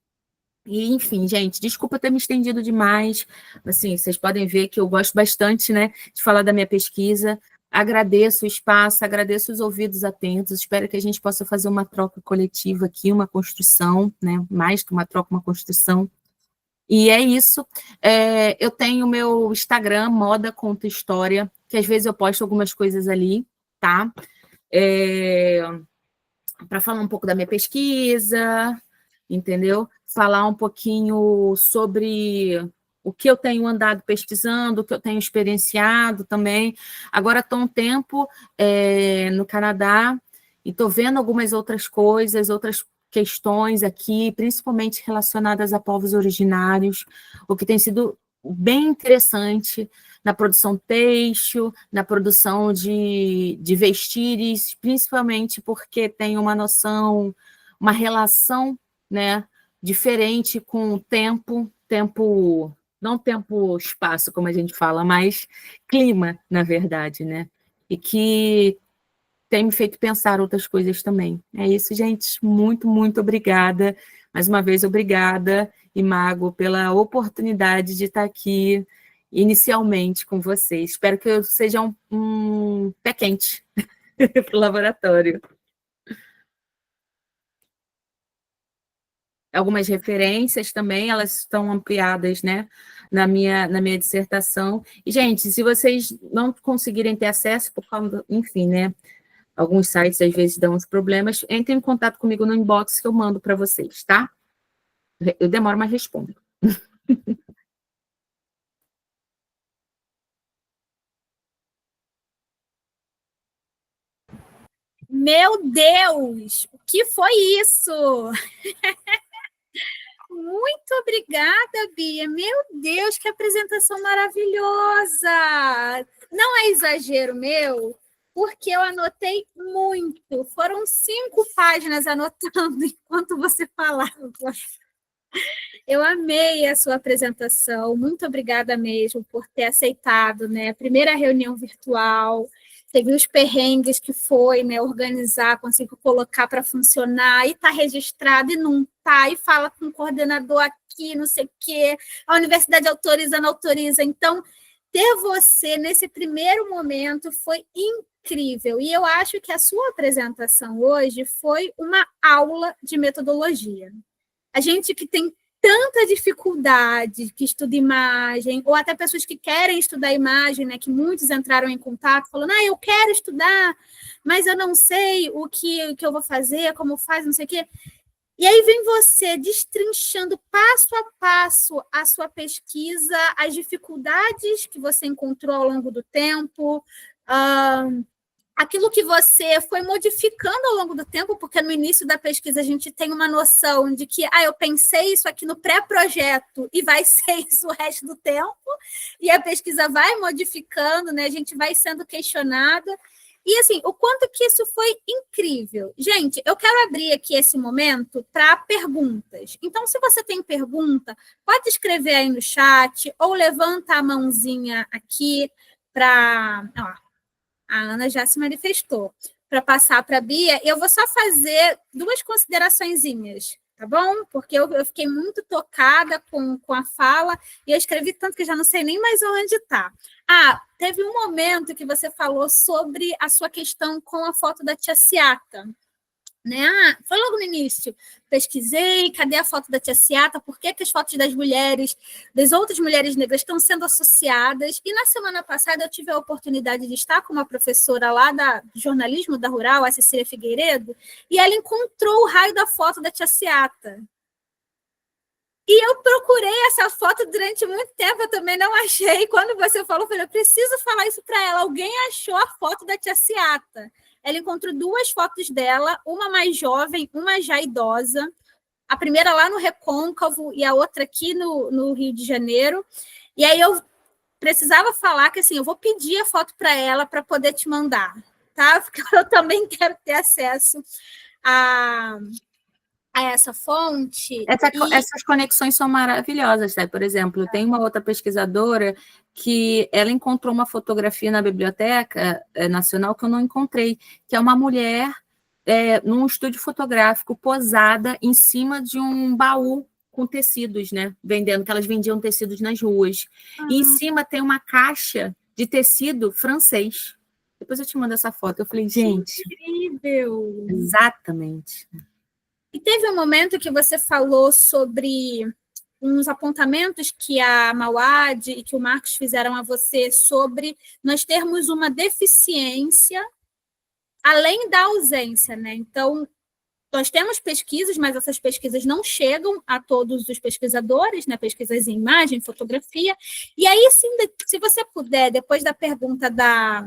E, enfim, gente, desculpa ter me estendido demais. Assim, vocês podem ver que eu gosto bastante, né, de falar da minha pesquisa. Agradeço o espaço, agradeço os ouvidos atentos. Espero que a gente possa fazer uma troca coletiva aqui, uma construção, né? Mais que uma troca, uma construção. E é isso. Eu tenho o meu Instagram, Moda Conta História, que às vezes eu posto algumas coisas ali, tá? Para falar um pouco da minha pesquisa, entendeu? Falar um pouquinho sobre o que eu tenho andado pesquisando, o que eu tenho experienciado também. Agora estou um tempo no Canadá e estou vendo algumas outras coisas, outras questões aqui, principalmente relacionadas a povos originários, o que tem sido bem interessante na produção têxtil, na produção de vestires, principalmente porque tem uma noção, uma relação, né, diferente com o tempo, não tempo-espaço, como a gente fala, mas clima, na verdade, né? E que tem me feito pensar outras coisas também. É isso, gente. Muito, muito obrigada. Mais uma vez, obrigada, Imago, pela oportunidade de estar aqui inicialmente com vocês. Espero que eu seja um pé quente para o laboratório. Algumas referências também, elas estão ampliadas, né, na minha dissertação. E, gente, se vocês não conseguirem ter acesso, por causa, enfim, né, alguns sites às vezes dão uns problemas, entrem em contato comigo no inbox que eu mando para vocês, tá? Eu demoro, mas respondo. Meu Deus, o que foi isso? Muito obrigada, Bia. Meu Deus, que apresentação maravilhosa! Não é exagero meu, porque eu anotei muito. Foram 5 páginas anotando enquanto você falava. Eu amei a sua apresentação. Muito obrigada mesmo por ter aceitado, né? A primeira reunião virtual. Você viu os perrengues que foi, né? Organizar, conseguir colocar para funcionar e está registrado e não está, e fala com o coordenador aqui, não sei o quê, a universidade autoriza, não autoriza. Então, ter você nesse primeiro momento foi incrível. E eu acho que a sua apresentação hoje foi uma aula de metodologia. A gente que tem tanta dificuldade que estuda imagem, ou até pessoas que querem estudar imagem, né, que muitos entraram em contato falando, eu quero estudar, mas eu não sei o que eu vou fazer, como faz, não sei o quê. E aí vem você destrinchando passo a passo a sua pesquisa, as dificuldades que você encontrou ao longo do tempo, aquilo que você foi modificando ao longo do tempo, porque no início da pesquisa a gente tem uma noção de que eu pensei isso aqui no pré-projeto e vai ser isso o resto do tempo, e a pesquisa vai modificando, né? A gente vai sendo questionada. E, assim, o quanto que isso foi incrível. Gente, eu quero abrir aqui esse momento para perguntas. Então, se você tem pergunta, pode escrever aí no chat ou levanta a mãozinha aqui para... A Ana já se manifestou. Para passar para a Bia, eu vou só fazer 2 consideraçõezinhas, tá bom? Porque eu fiquei muito tocada com a fala e eu escrevi tanto que já não sei nem mais onde está. Teve um momento que você falou sobre a sua questão com a foto da tia Ciata. Né? Foi logo no início. Pesquisei, cadê a foto da tia Ciata? Por que as fotos das mulheres, das outras mulheres negras estão sendo associadas? E na semana passada eu tive a oportunidade de estar com uma professora lá do jornalismo da Rural, a Cecília Figueiredo, e ela encontrou o raio da foto da tia Ciata. E eu procurei essa foto durante muito tempo, eu também não achei. Quando você falou, eu falei, eu preciso falar isso para ela. Alguém achou a foto da tia Ciata. Ela encontrou 2 fotos dela, uma mais jovem, uma já idosa. A primeira lá no Recôncavo e a outra aqui no Rio de Janeiro. E aí eu precisava falar que, assim, eu vou pedir a foto para ela para poder te mandar, tá? Porque eu também quero ter acesso a essa fonte. Essas conexões são maravilhosas, tá? Por exemplo, tem uma outra pesquisadora que ela encontrou uma fotografia na Biblioteca Nacional que eu não encontrei, que é uma mulher num estúdio fotográfico posada em cima de um baú com tecidos, né? Vendendo, que elas vendiam tecidos nas ruas. E em cima tem uma caixa de tecido francês. Depois eu te mando essa foto. Eu falei, gente... Incrível! Exatamente. E teve um momento que você falou sobre uns apontamentos que a Mauad e que o Marcos fizeram a você sobre nós termos uma deficiência além da ausência, né? Então, nós temos pesquisas, mas essas pesquisas não chegam a todos os pesquisadores, né? Pesquisas em imagem, fotografia. E aí, sim, se você puder, depois da pergunta da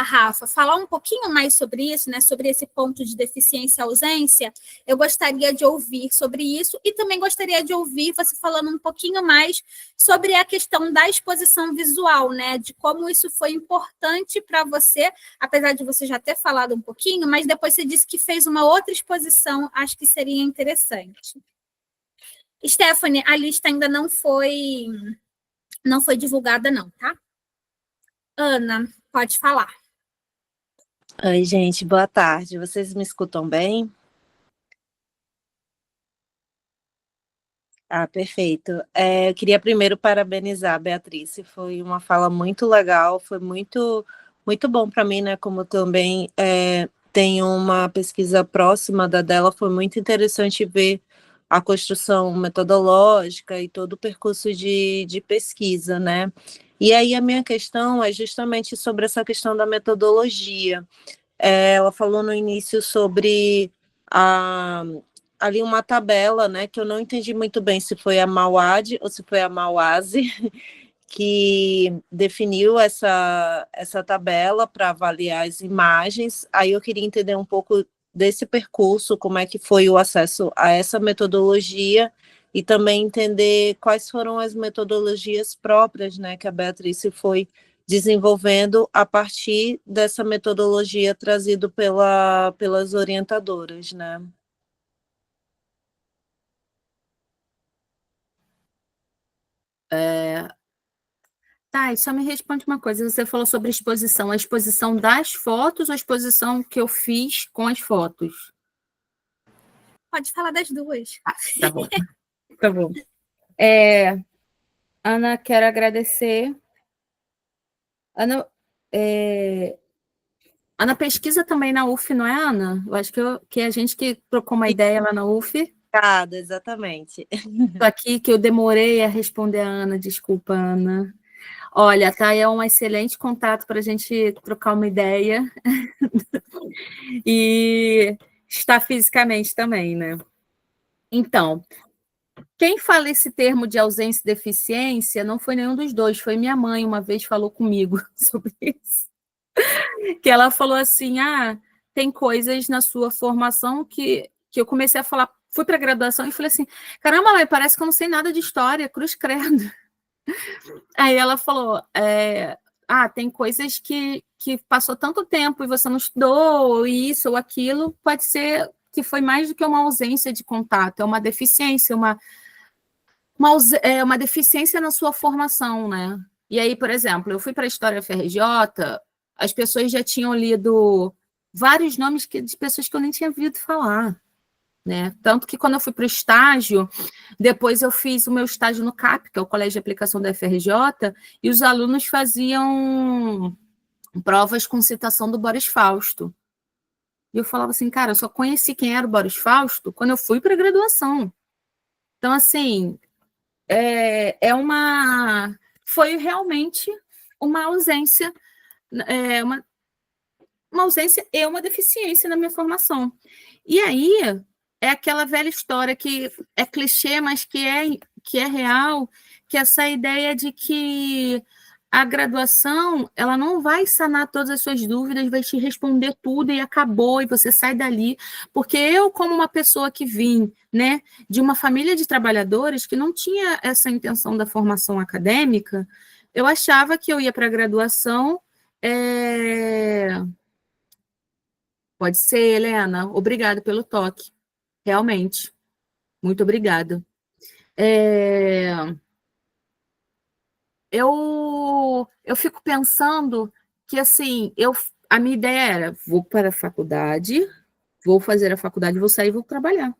Rafa, falar um pouquinho mais sobre isso, né, sobre esse ponto de deficiência e ausência, eu gostaria de ouvir sobre isso e também gostaria de ouvir você falando um pouquinho mais sobre a questão da exposição visual, né, de como isso foi importante para você, apesar de você já ter falado um pouquinho, mas depois você disse que fez uma outra exposição, acho que seria interessante. Stephanie, a lista ainda não foi divulgada não, tá? Ana, pode falar. Oi, gente, boa tarde. Vocês me escutam bem? Perfeito. Eu queria primeiro parabenizar a Beatriz. Foi uma fala muito legal, foi muito, muito bom para mim, né? Como também tenho uma pesquisa próxima da dela, foi muito interessante ver a construção metodológica e todo o percurso de pesquisa, né? E aí a minha questão é justamente sobre essa questão da metodologia. Ela falou no início sobre ali uma tabela, né, que eu não entendi muito bem se foi a Mauad ou se foi a Mauase, que definiu essa tabela para avaliar as imagens. Aí eu queria entender um pouco desse percurso, como é que foi o acesso a essa metodologia e também entender quais foram as metodologias próprias, né, que a Beatriz foi desenvolvendo a partir dessa metodologia trazida pelas orientadoras, né? Tá, e só me responde uma coisa. Você falou sobre exposição. A exposição das fotos ou a exposição que eu fiz com as fotos? Pode falar das duas. Tá bom. Tá bom. Ana, quero agradecer. Ana, Ana pesquisa também na UF, não é, Ana? Eu acho que a gente que trocou uma ideia lá na UF. Exatamente. Estou aqui que eu demorei a responder a Ana, desculpa, Ana. Olha, tá, é um excelente contato para a gente trocar uma ideia e estar fisicamente também, né? Então, quem fala esse termo de ausência e deficiência não foi nenhum dos dois, foi minha mãe, uma vez falou comigo sobre isso. Que ela falou assim, tem coisas na sua formação que eu comecei a falar, fui para a graduação e falei assim, caramba, mãe, parece que eu não sei nada de história, cruz credo. Aí ela falou, tem coisas que que passou tanto tempo e você não estudou, ou isso ou aquilo, pode ser que foi mais do que uma ausência de contato, é uma deficiência, uma deficiência na sua formação, né? E aí, por exemplo, eu fui para a História FRJ, as pessoas já tinham lido vários nomes de pessoas que eu nem tinha ouvido falar, né? Tanto que quando eu fui para o estágio, depois eu fiz o meu estágio no CAP, que é o Colégio de Aplicação da FRJ, e os alunos faziam provas com citação do Boris Fausto. E eu falava assim, cara, eu só conheci quem era o Boris Fausto quando eu fui para a graduação. Então, assim, foi realmente uma ausência, uma ausência e uma deficiência na minha formação. E aí é aquela velha história que é clichê, mas que é real, que é essa ideia de que a graduação ela não vai sanar todas as suas dúvidas, vai te responder tudo e acabou, e você sai dali. Porque eu, como uma pessoa que vim, né, de uma família de trabalhadores que não tinha essa intenção da formação acadêmica, eu achava que eu ia para a graduação. Pode ser, Helena. Obrigada pelo toque. Realmente. Muito obrigada. Eu fico pensando que, assim, a minha ideia era, vou para a faculdade, vou fazer a faculdade, vou sair e vou trabalhar.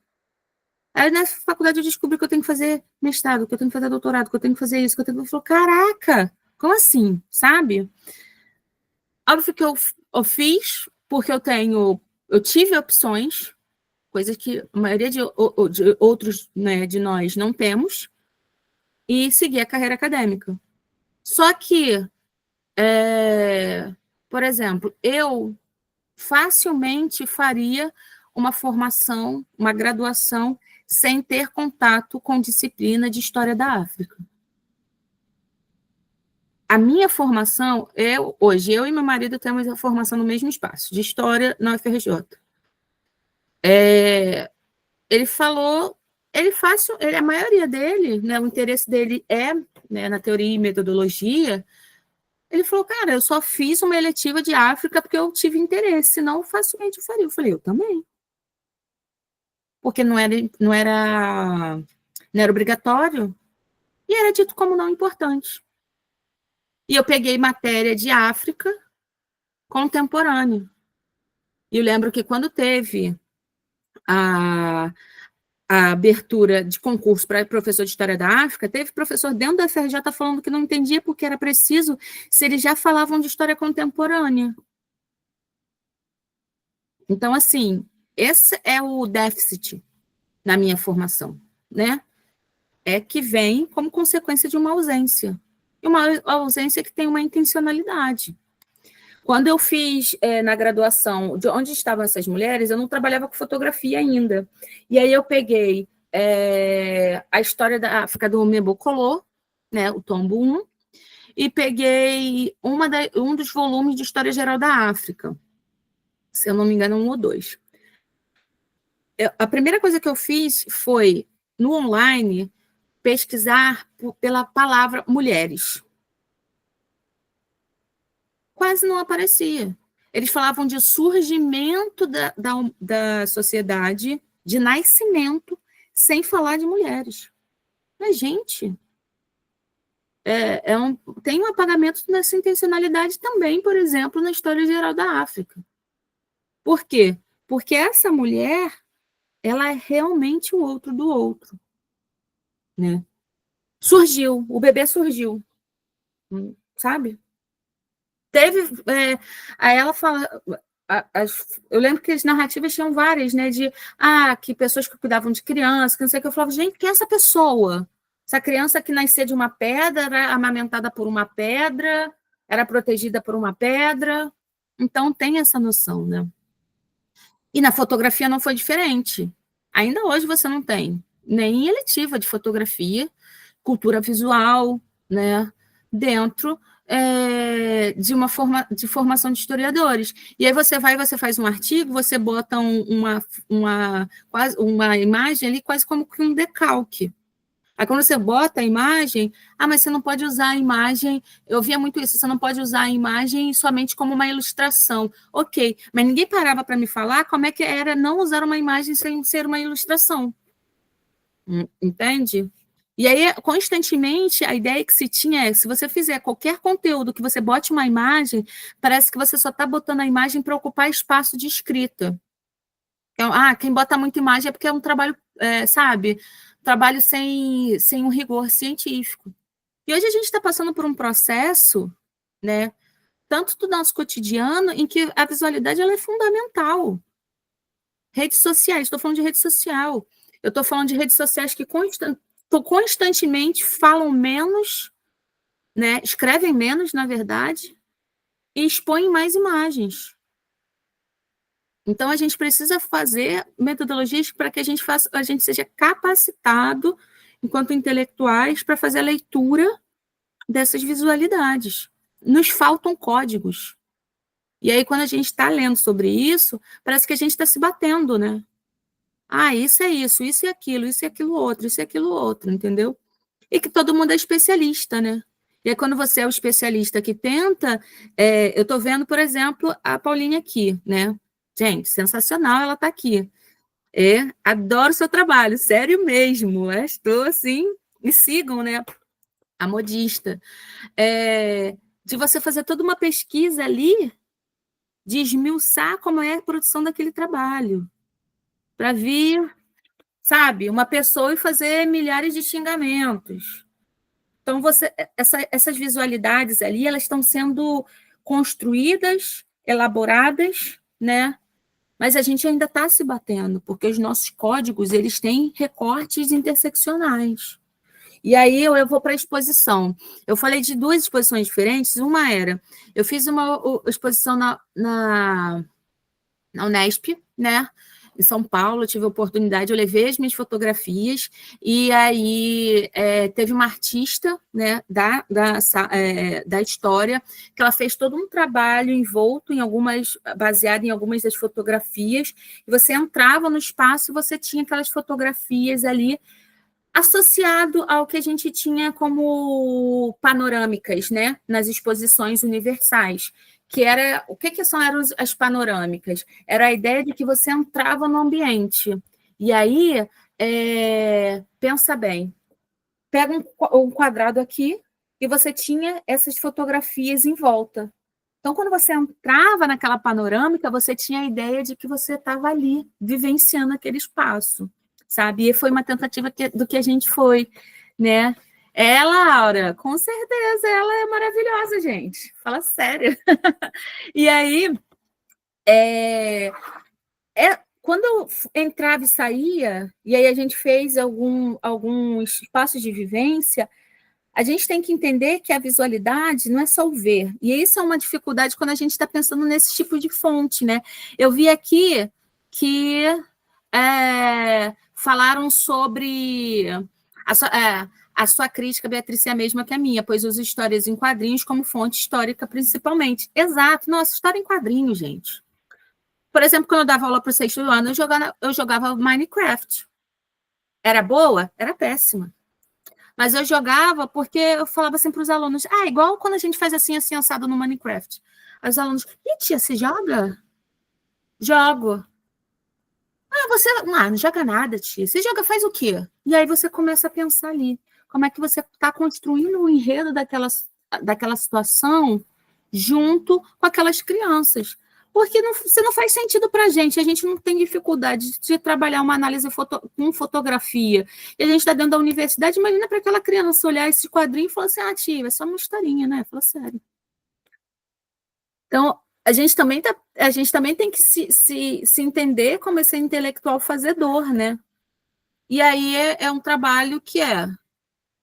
Aí, nessa faculdade, eu descobri que eu tenho que fazer mestrado, que eu tenho que fazer doutorado, que eu tenho que fazer isso, que eu tenho que... Eu falo, caraca, como assim, sabe? Óbvio que eu fiz, porque eu tive opções, coisas que a maioria de outros, né, de nós não temos, e segui a carreira acadêmica. Só que, por exemplo, eu facilmente faria uma formação, uma graduação, sem ter contato com disciplina de História da África. A minha formação, hoje, eu e meu marido temos a formação no mesmo espaço, de História na UFRJ. Ele falou, a maioria dele, né, o interesse dele né, na teoria e metodologia. Ele falou, cara, eu só fiz uma eletiva de África porque eu tive interesse, senão facilmente eu faria. Eu falei, eu também. Porque não era obrigatório e era dito como não importante. E eu peguei matéria de África contemporânea. E eu lembro que quando teve a abertura de concurso para professor de História da África, teve professor dentro da FRJ falando que não entendia porque era preciso se eles já falavam de história contemporânea. Então, assim, esse é o déficit na minha formação, né? É que vem como consequência de uma ausência. E uma ausência que tem uma intencionalidade. Quando eu fiz na graduação, de onde estavam essas mulheres, eu não trabalhava com fotografia ainda. E aí eu peguei a história da África do Mebokolô, né, o tombo 1, e peguei um dos volumes de História Geral da África. Se eu não me engano, 1 ou 2. A primeira coisa que eu fiz foi, no online, pesquisar pela palavra mulheres. Quase não aparecia. Eles falavam de surgimento da sociedade, de nascimento, sem falar de mulheres. Mas, gente, tem um apagamento dessa intencionalidade também, por exemplo, na História Geral da África. Por quê? Porque essa mulher, ela é realmente o outro do outro. Né? Surgiu, o bebê surgiu. Sabe? Aí ela fala, eu lembro que as narrativas tinham várias, né, que pessoas que cuidavam de criança, que não sei o que, eu falava, gente, quem é essa pessoa? Essa criança que nascia de uma pedra, era amamentada por uma pedra, era protegida por uma pedra, então tem essa noção, né? E na fotografia não foi diferente. Ainda hoje você não tem nem eletiva de fotografia, cultura visual, né, dentro de formação de historiadores. E aí você faz um artigo, você bota uma imagem ali quase como que um decalque. Aí quando você bota a imagem, mas você não pode usar a imagem, eu via muito isso, você não pode usar a imagem somente como uma ilustração. Ok, mas ninguém parava para me falar como é que era não usar uma imagem sem ser uma ilustração. Entende? E aí, constantemente, a ideia que se tinha é, se você fizer qualquer conteúdo que você bote uma imagem, parece que você só está botando a imagem para ocupar espaço de escrita. Então, quem bota muita imagem é porque é um trabalho, sabe? Trabalho sem um rigor científico. E hoje a gente está passando por um processo, né, tanto do nosso cotidiano, em que a visualidade ela é fundamental. Redes sociais, estou falando de rede social. Eu estou falando de redes sociais que constantemente falam menos, né, escrevem menos, na verdade, e expõem mais imagens. Então, a gente precisa fazer metodologias para que a gente seja capacitado, enquanto intelectuais, para fazer a leitura dessas visualidades. Nos faltam códigos. E aí, quando a gente está lendo sobre isso, parece que a gente está se batendo, né? Isso é isso e aquilo, isso e aquilo outro, isso e aquilo outro, entendeu? E que todo mundo é especialista, né? E aí, quando você é o especialista que tenta, eu estou vendo, por exemplo, a Paulinha aqui, né? Gente, sensacional ela está aqui. Adoro o seu trabalho, sério mesmo. Estou assim, me sigam, né? A modista. De você fazer toda uma pesquisa ali, de esmiuçar como é a produção daquele trabalho. Para vir, sabe, uma pessoa e fazer milhares de xingamentos. Então, essas visualidades ali, elas estão sendo construídas, elaboradas, né? Mas a gente ainda está se batendo, porque os nossos códigos, eles têm recortes interseccionais. E aí eu vou para a exposição. Eu falei de duas exposições diferentes. Uma era, eu fiz uma exposição na Unesp, né? Em São Paulo, eu tive a oportunidade, eu levei as minhas fotografias, e aí teve uma artista, né, da história, que ela fez todo um trabalho envolto baseado em algumas das fotografias, e você entrava no espaço e você tinha aquelas fotografias ali, associado ao que a gente tinha como panorâmicas, né, nas exposições universais. O que eram as panorâmicas? Era a ideia de que você entrava no ambiente. E aí, pensa bem, pega um quadrado aqui e você tinha essas fotografias em volta. Então, quando você entrava naquela panorâmica, você tinha a ideia de que você estava ali, vivenciando aquele espaço, sabe? E foi uma tentativa do que a gente foi, né? Laura, com certeza, ela é maravilhosa, gente. Fala sério. E aí, quando eu entrava e saía, e aí a gente fez alguns espaços de vivência, a gente tem que entender que a visualidade não é só o ver. E isso é uma dificuldade quando a gente está pensando nesse tipo de fonte, né? Eu vi aqui que falaram sobre a sua crítica, Beatriz, é a mesma que a minha, pois usa histórias em quadrinhos como fonte histórica, principalmente. Exato. Nossa, história em quadrinhos, gente. Por exemplo, quando eu dava aula para o sexto ano, eu jogava Minecraft. Era boa? Era péssima. Mas eu jogava porque eu falava assim para os alunos, igual quando a gente faz assim assado no Minecraft. Aí os alunos, tia, você joga? Jogo. Você não joga nada, tia. Você joga, faz o quê? E aí você começa a pensar ali. Como é que você está construindo o enredo daquela situação junto com aquelas crianças? Porque você não faz sentido para a gente não tem dificuldade de trabalhar uma análise com fotografia. E a gente está dentro da universidade, imagina para aquela criança olhar esse quadrinho e falar assim, tia, é só uma historinha, né? Fala sério. Então, a gente também tem que se entender como esse intelectual fazedor, né? E aí é um trabalho que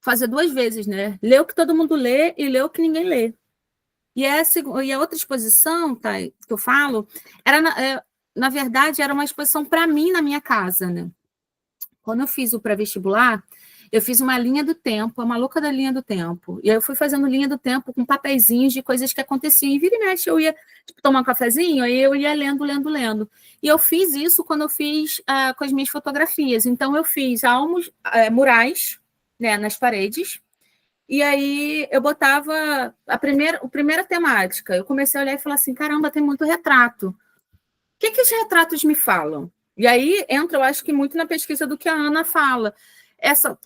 fazer duas vezes, né? Ler o que todo mundo lê e ler o que ninguém lê. E a outra exposição, tá, que eu falo, na verdade, era uma exposição para mim na minha casa, né? Quando eu fiz o pré-vestibular, eu fiz uma linha do tempo, a maluca da linha do tempo. E aí eu fui fazendo linha do tempo com papeizinhos de coisas que aconteciam. E vira e mexe, eu ia tomar um cafezinho, aí eu ia lendo. E eu fiz isso quando eu fiz com as minhas fotografias. Então, eu fiz murais, né, nas paredes, e aí eu botava a primeira temática. Eu comecei a olhar e falar assim, caramba, tem muito retrato. O que os retratos me falam? E aí entra, eu acho que muito na pesquisa do que a Ana fala. Essa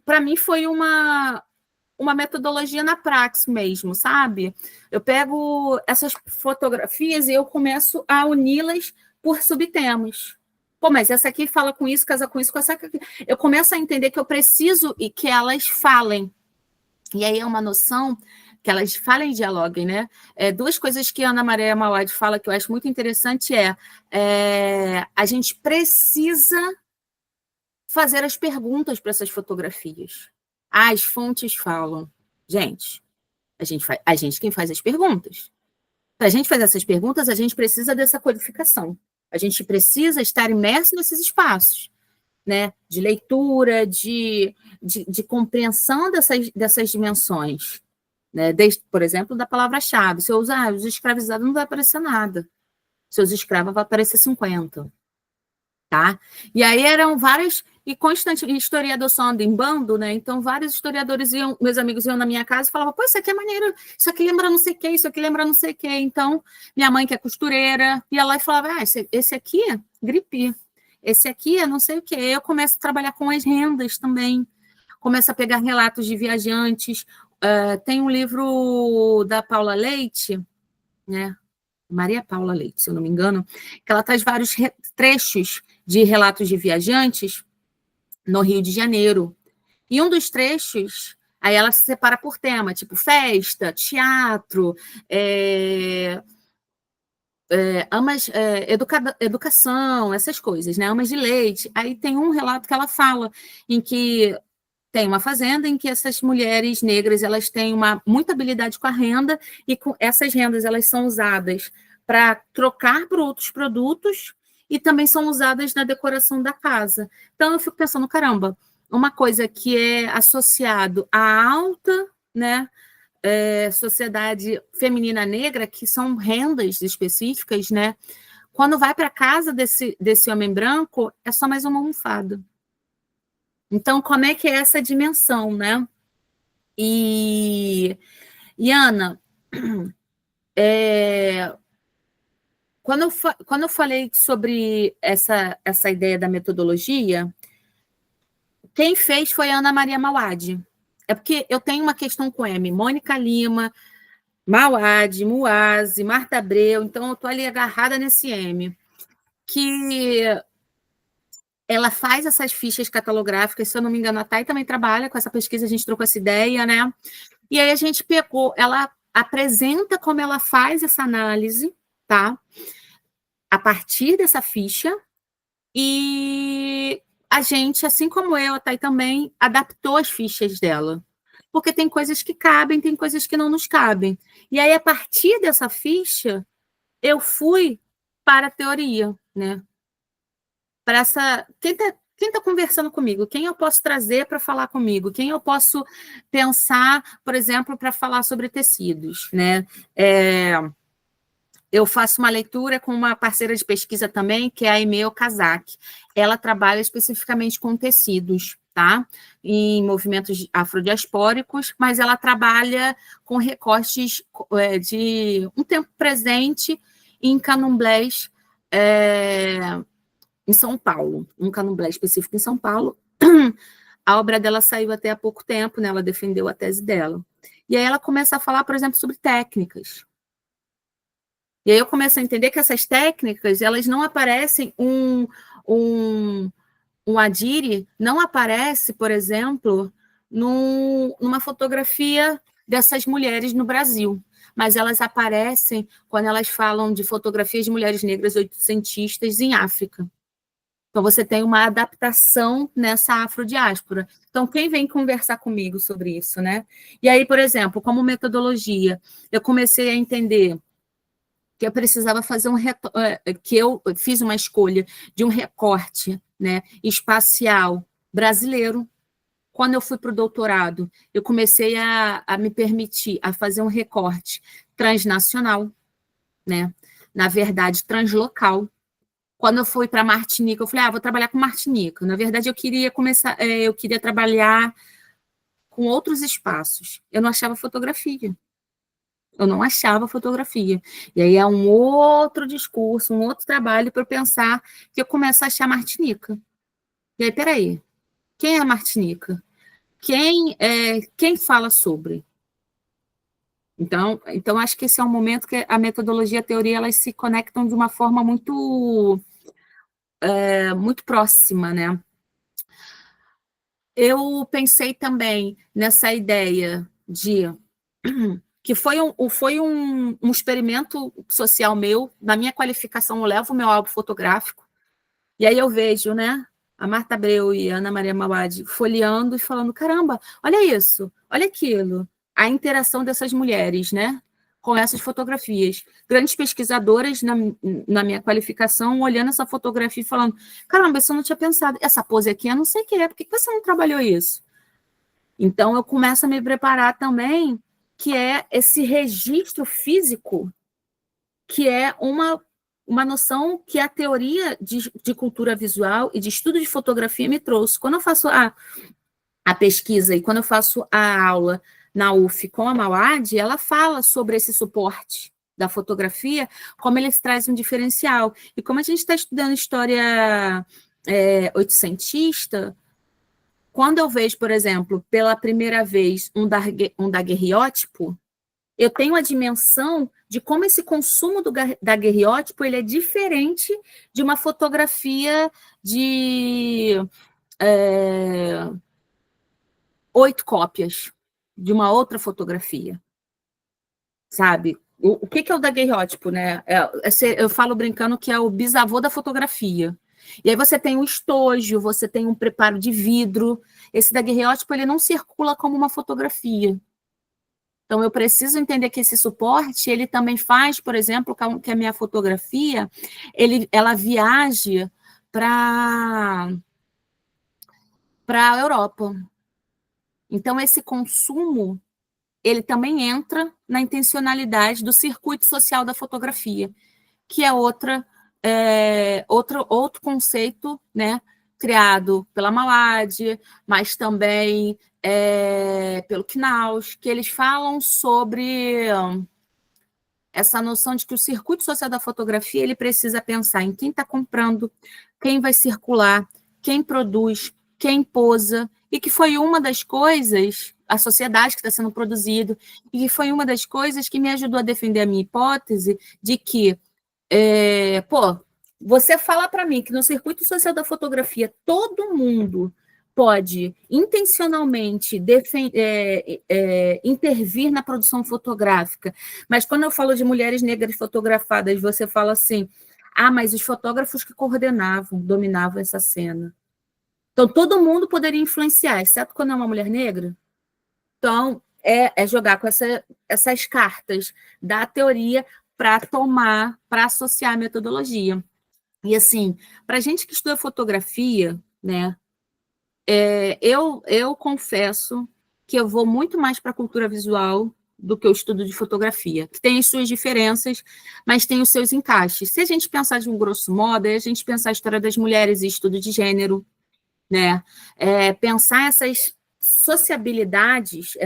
para mim foi uma metodologia na praxe mesmo, sabe? Eu pego essas fotografias e eu começo a uni-las por subtemas. Pô, mas essa aqui fala com isso, casa com isso, com essa aqui. Eu começo a entender que eu preciso e que elas falem. E aí é uma noção que elas falem e dialoguem, né? Duas coisas que a Ana Maria Mauad fala que eu acho muito interessante a gente precisa fazer as perguntas para essas fotografias. As fontes falam. Gente, a gente quem faz as perguntas. Para a gente fazer essas perguntas, a gente precisa dessa codificação. A gente precisa estar imerso nesses espaços, né? De leitura, de compreensão dessas dimensões. Né? Desde, por exemplo, da palavra-chave. Se eu usar os escravizados, não vai aparecer nada. Se eu usar escrava, vai aparecer 50. Tá? E aí eram várias... E constante, historiador só anda em bando, né? Então, vários historiadores meus amigos iam na minha casa e falavam, pô, isso aqui é maneiro, isso aqui lembra não sei o quê, isso aqui lembra não sei o quê. Então, minha mãe, que é costureira, ia lá e falava, esse aqui é gripe, esse aqui é não sei o quê. Eu começo a trabalhar com as rendas também, começo a pegar relatos de viajantes. Tem um livro da Paula Leite, né? Maria Paula Leite, se eu não me engano, que ela traz vários trechos de relatos de viajantes no Rio de Janeiro. E um dos trechos, aí ela se separa por tema, tipo festa, teatro, educação, essas coisas, né? Amas de leite. Aí tem um relato que ela fala em que tem uma fazenda em que essas mulheres negras elas têm muita habilidade com a renda e com essas rendas elas são usadas para trocar por outros produtos e também são usadas na decoração da casa. Então, eu fico pensando, caramba, uma coisa que é associado à alta, né, sociedade feminina negra, que são rendas específicas, né, quando vai para a casa desse homem branco, é só mais uma almofada. Então, como é que é essa dimensão, né? E Ana, quando eu falei sobre essa ideia da metodologia, quem fez foi a Ana Maria Mauad. É porque eu tenho uma questão com M. Mônica Lima, Mauad, Muazzi, Marta Abreu, então eu estou ali agarrada nesse M. Que ela faz essas fichas catalográficas, se eu não me engano, a Thay também trabalha com essa pesquisa, a gente trocou essa ideia, né? E aí a gente pegou, ela apresenta como ela faz essa análise, tá? A partir dessa ficha, e a gente, assim como eu, a Thay também, adaptou as fichas dela. Porque tem coisas que cabem, tem coisas que não nos cabem. E aí, a partir dessa ficha, eu fui para a teoria, né? Para essa... Quem está conversando comigo? Quem eu posso trazer para falar comigo? Quem eu posso pensar, por exemplo, para falar sobre tecidos, né? Eu faço uma leitura com uma parceira de pesquisa também, que é a Aimee Okazaki. Ela trabalha especificamente com tecidos, tá? Em movimentos afrodiaspóricos, mas ela trabalha com recortes de um tempo presente em candomblés em São Paulo, um candomblé específico em São Paulo. A obra dela saiu até há pouco tempo, né? Ela defendeu a tese dela. E aí ela começa a falar, por exemplo, sobre técnicas. E aí eu começo a entender que essas técnicas, elas não aparecem, um adire não aparece, por exemplo, numa fotografia dessas mulheres no Brasil, mas elas aparecem quando elas falam de fotografias de mulheres negras oitocentistas em África. Então, você tem uma adaptação nessa afrodiáspora. Então, quem vem conversar comigo sobre isso, né? E aí, por exemplo, como metodologia, eu comecei a entender que eu precisava fazer que eu fiz uma escolha de um recorte, né, espacial brasileiro. Quando eu fui para o doutorado, eu comecei a me permitir a fazer um recorte transnacional, né, na verdade, translocal, Quando eu fui para Martinica, eu falei, vou trabalhar com Martinica. Na verdade, eu queria trabalhar com outros espaços. Eu não achava fotografia. Eu não achava fotografia. E aí é um outro discurso, um outro trabalho para eu pensar que eu começo a achar Martinica. E aí, peraí, quem é a Martinica? Quem fala sobre? Então, acho que esse é um momento que a metodologia e a teoria elas se conectam de uma forma muito próxima, né? Eu pensei também nessa ideia que foi um experimento social meu. Na minha qualificação, eu levo o meu álbum fotográfico, e aí eu vejo, né, a Marta Abreu e a Ana Maria Mauad folheando e falando, caramba, olha isso, olha aquilo, a interação dessas mulheres, né, com essas fotografias. Grandes pesquisadoras na minha qualificação, olhando essa fotografia e falando, caramba, isso eu não tinha pensado, essa pose aqui eu não sei o que é, por que você não trabalhou isso? Então, eu começo a me preparar também, que é esse registro físico, que é uma noção que a teoria de cultura visual e de estudo de fotografia me trouxe. Quando eu faço a pesquisa e quando eu faço a aula na UF com a Mauad, ela fala sobre esse suporte da fotografia, como eles trazem um diferencial. E como a gente está estudando história oitocentista, quando eu vejo, por exemplo, pela primeira vez um daguerreótipo, eu tenho a dimensão de como esse consumo do daguerreótipo ele é diferente de uma fotografia de 8 cópias de uma outra fotografia, sabe? O que é o daguerreótipo, né? Eu falo brincando que é o bisavô da fotografia. E aí você tem um estojo, você tem um preparo de vidro. Esse daguerreótipo ele não circula como uma fotografia. Então, eu preciso entender que esse suporte, ele também faz, por exemplo, que a minha fotografia, ela viaje para a Europa. Então, esse consumo, ele também entra na intencionalidade do circuito social da fotografia, que é outro conceito, né, criado pela Mauad, mas também pelo Knaus, que eles falam sobre essa noção de que o circuito social da fotografia ele precisa pensar em quem está comprando, quem vai circular, quem produz, quem posa, e que foi uma das coisas, a sociedade que está sendo produzido, e que foi uma das coisas que me ajudou a defender a minha hipótese de que, você fala para mim que no circuito social da fotografia todo mundo pode intencionalmente intervir na produção fotográfica, mas quando eu falo de mulheres negras fotografadas, você fala assim, mas os fotógrafos que coordenavam, dominavam essa cena. Então, todo mundo poderia influenciar, exceto quando é uma mulher negra. Então, é jogar com essas cartas da teoria para associar a metodologia. E, assim, para a gente que estuda fotografia, né, eu confesso que eu vou muito mais para a cultura visual do que o estudo de fotografia, que tem as suas diferenças, mas tem os seus encaixes. Se a gente pensar de um grosso modo, a gente pensar a história das mulheres e estudo de gênero, né? Pensar essas sociabilidades,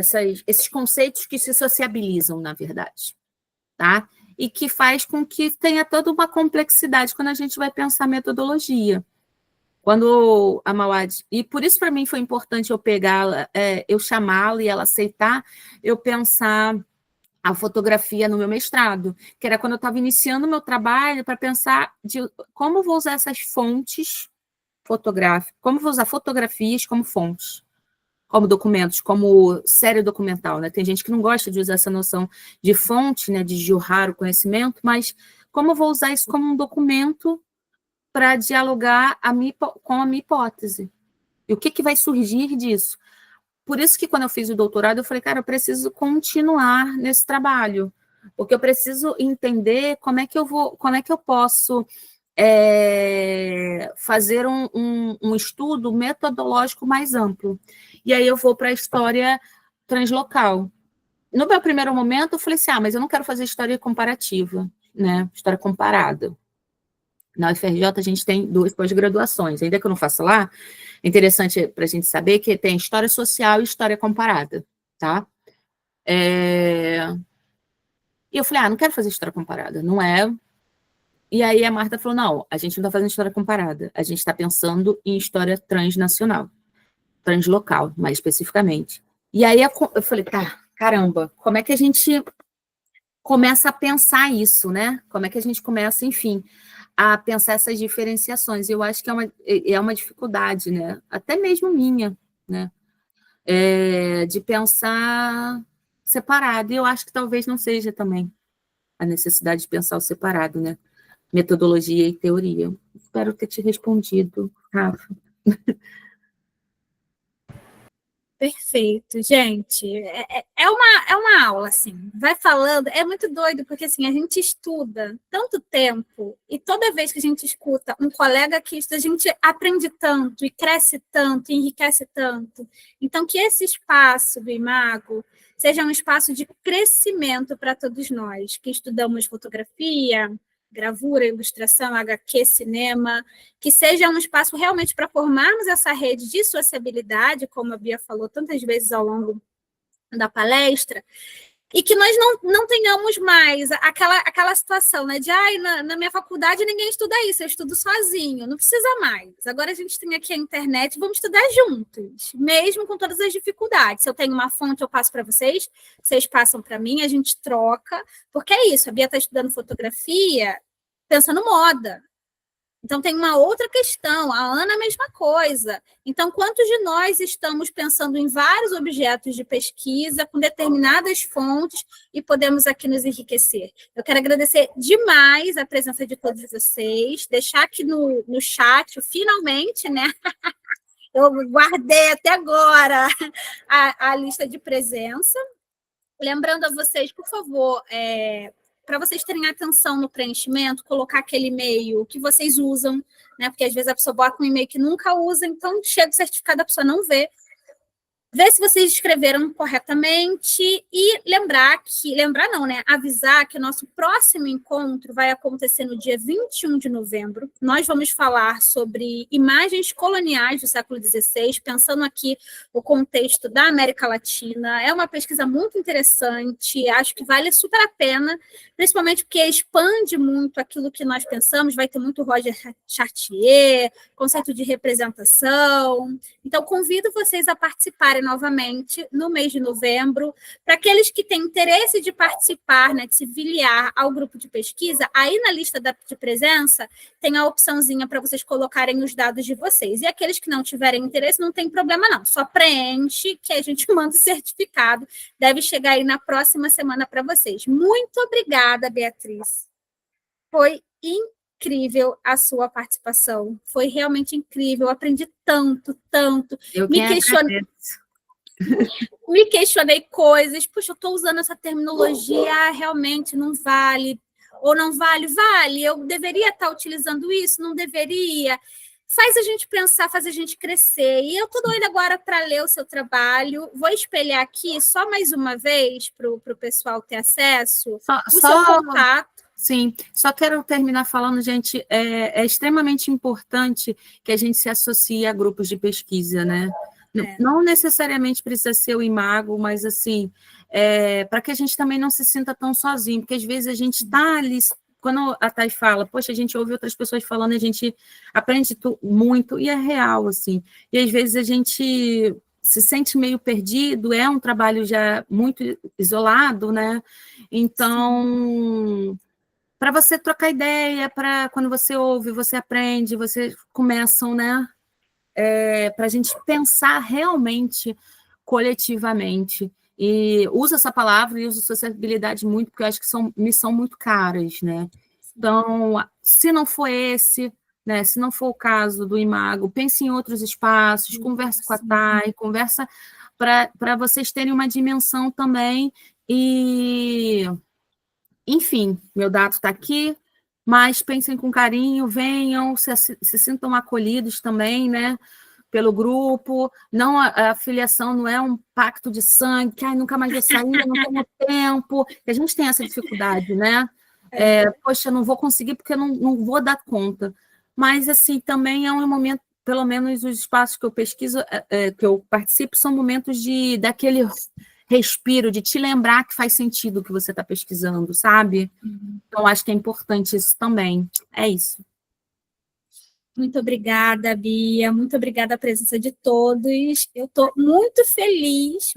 esses conceitos que se sociabilizam, na verdade, tá? E que faz com que tenha toda uma complexidade quando a gente vai pensar metodologia. Quando a Mauad... E por isso, para mim, foi importante eu pegá-la, eu chamá-la e ela aceitar, eu pensar a fotografia no meu mestrado, que era quando eu estava iniciando o meu trabalho para pensar de como eu vou usar essas fontes fotográficas, como eu vou usar fotografias como fontes, como documentos, como série documental, né? Tem gente que não gosta de usar essa noção de fonte, né, de jorrar o conhecimento, mas como eu vou usar isso como um documento para dialogar com a minha hipótese? E o que vai surgir disso? Por isso que quando eu fiz o doutorado, eu falei, cara, eu preciso continuar nesse trabalho, porque eu preciso entender como é que eu posso fazer um estudo metodológico mais amplo. E aí eu vou para a história translocal. No meu primeiro momento, eu falei assim, mas eu não quero fazer história comparativa, né? História comparada. Na UFRJ, a gente tem 2 pós-graduações, ainda que eu não faça lá, é interessante para a gente saber que tem História Social e História Comparada, tá? E eu falei, não quero fazer História Comparada, não é... E aí a Marta falou, não, a gente não está fazendo História Comparada, a gente está pensando em História transnacional, translocal, mais especificamente. E aí eu falei, tá, caramba, como é que a gente começa a pensar isso, né? Como é que a gente começa, enfim, a pensar essas diferenciações? Eu acho que é uma dificuldade, né? Até mesmo minha, né? De pensar separado. E eu acho que talvez não seja também a necessidade de pensar o separado, né? Metodologia e teoria. Espero ter te respondido, Rafa. Perfeito, gente. É uma aula, assim. Vai falando, é muito doido, porque assim, a gente estuda tanto tempo, e toda vez que a gente escuta um colega que estuda, a gente aprende tanto, e cresce tanto, e enriquece tanto. Então, que esse espaço do Imago seja um espaço de crescimento para todos nós, que estudamos fotografia, gravura, ilustração, HQ, cinema, que seja um espaço realmente para formarmos essa rede de sociabilidade, como a Bia falou tantas vezes ao longo da palestra, e que nós não tenhamos mais aquela situação, né, de na minha faculdade ninguém estuda isso, eu estudo sozinho, não precisa mais. Agora a gente tem aqui a internet, vamos estudar juntos, mesmo com todas as dificuldades. Se eu tenho uma fonte, eu passo para vocês, vocês passam para mim, a gente troca, porque é isso, a Bia está estudando fotografia, pensando moda. Então, tem uma outra questão, a Ana, a mesma coisa. Então, quantos de nós estamos pensando em vários objetos de pesquisa, com determinadas fontes, e podemos aqui nos enriquecer? Eu quero agradecer demais a presença de todos vocês, deixar aqui no chat, finalmente, né? Eu guardei até agora a lista de presença. Lembrando a vocês, por favor, para vocês terem atenção no preenchimento, colocar aquele e-mail que vocês usam, né? Porque às vezes a pessoa bota um e-mail que nunca usa, então chega o certificado, a pessoa não vê. Ver se vocês escreveram corretamente e lembrar não, né? Avisar que o nosso próximo encontro vai acontecer no dia 21 de novembro. Nós vamos falar sobre imagens coloniais do século XVI, pensando aqui o contexto da América Latina. É uma pesquisa muito interessante, acho que vale super a pena, principalmente porque expande muito aquilo que nós pensamos, vai ter muito Roger Chartier, conceito de representação. Então, convido vocês a participarem novamente no mês de novembro. Para aqueles que têm interesse de participar, né, de se filiar ao grupo de pesquisa, aí na lista de presença tem a opçãozinha para vocês colocarem os dados de vocês. E aqueles que não tiverem interesse, não tem problema não, só preenche que a gente manda o certificado. Deve chegar aí na próxima semana para vocês. Muito obrigada, Beatriz. Foi incrível a sua participação. Foi realmente incrível. Eu aprendi tanto. Eu Me questionei coisas. Puxa, eu estou usando essa terminologia, realmente não vale. Ou não vale? Vale. Eu deveria estar utilizando isso? Não deveria? Faz a gente pensar, faz a gente crescer. E eu estou doida agora para ler o seu trabalho. Vou espelhar aqui só mais uma vez para o pessoal ter acesso. Seu contato. Sim, só quero terminar falando, gente, é extremamente importante que a gente se associe a grupos de pesquisa, né? Não necessariamente precisa ser o Imago, mas assim, para que a gente também não se sinta tão sozinho, porque às vezes a gente está ali, quando a Thay fala, poxa, a gente ouve outras pessoas falando, a gente aprende muito, e é real, assim, e às vezes a gente se sente meio perdido, é um trabalho já muito isolado, né? Então, para você trocar ideia, para quando você ouve, você aprende, você começam, né? Para a gente pensar realmente coletivamente. E uso essa palavra e uso sociabilidade muito, porque eu acho que me são muito caras, né? Então, se não for esse, né, se não for o caso do Imago, pense em outros espaços, conversa com a Thay, conversa para vocês terem uma dimensão também. E, enfim, meu dado está aqui, mas pensem com carinho, venham, se sintam acolhidos também, né, pelo grupo. Não, a filiação não é um pacto de sangue, que nunca mais vou sair, não tenho tempo. A gente tem essa dificuldade, né? Poxa, não vou conseguir porque eu não vou dar conta. Mas, assim, também é um momento, pelo menos os espaços que eu pesquiso, que eu participo, são momentos daquele respiro, de te lembrar que faz sentido o que você está pesquisando, sabe? Então, acho que é importante isso também. É isso. Muito obrigada, Bia. Muito obrigada a presença de todos. Eu estou muito feliz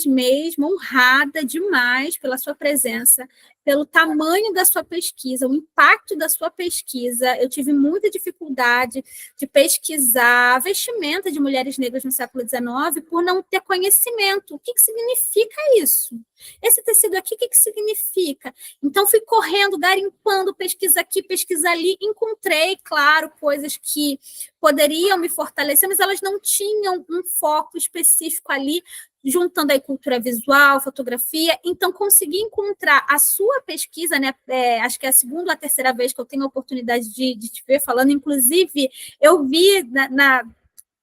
mesmo, honrada demais pela sua presença, pelo tamanho da sua pesquisa, o impacto da sua pesquisa. Eu tive muita dificuldade de pesquisar a vestimenta de mulheres negras no século XIX por não ter conhecimento. O que significa isso? Esse tecido aqui, o que significa? Então, fui correndo, garimpando, pesquisa aqui, pesquisa ali, encontrei, claro, coisas que poderiam me fortalecer, mas elas não tinham um foco específico ali, juntando aí cultura visual, fotografia, então consegui encontrar a sua pesquisa, né? Acho que é a segunda ou a terceira vez que eu tenho a oportunidade de te ver falando, inclusive, eu vi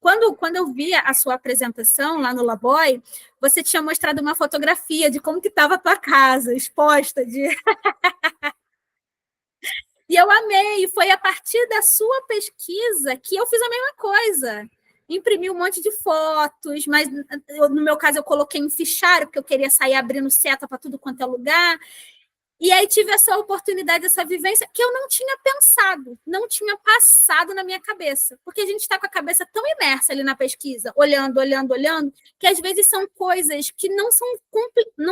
quando eu vi a sua apresentação lá no Laboy, você tinha mostrado uma fotografia de como que estava a tua casa, exposta de... E eu amei, foi a partir da sua pesquisa que eu fiz a mesma coisa. Imprimi um monte de fotos, mas no meu caso eu coloquei um fichário, porque eu queria sair abrindo seta para tudo quanto é lugar. E aí tive essa oportunidade, essa vivência que eu não tinha pensado, não tinha passado na minha cabeça. Porque a gente está com a cabeça tão imersa ali na pesquisa, olhando, que às vezes são coisas que não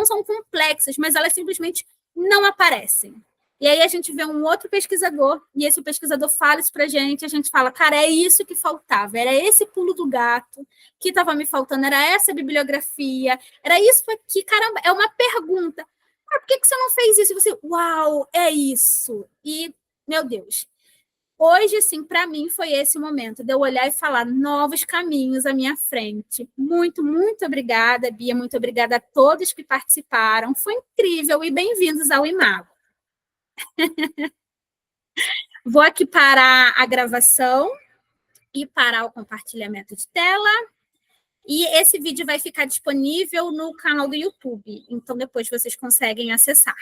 são complexas, mas elas simplesmente não aparecem. E aí a gente vê um outro pesquisador, e esse pesquisador fala isso para a gente fala, cara, é isso que faltava, era esse pulo do gato que estava me faltando, era essa bibliografia, era isso aqui, caramba, é uma pergunta. Por que você não fez isso? E você, uau, é isso. E, meu Deus, hoje, assim, para mim foi esse momento de eu olhar e falar novos caminhos à minha frente. Muito, muito obrigada, Bia, muito obrigada a todos que participaram. Foi incrível e bem-vindos ao Imago. Vou aqui parar a gravação e parar o compartilhamento de tela. E esse vídeo vai ficar disponível no canal do YouTube, então depois vocês conseguem acessar.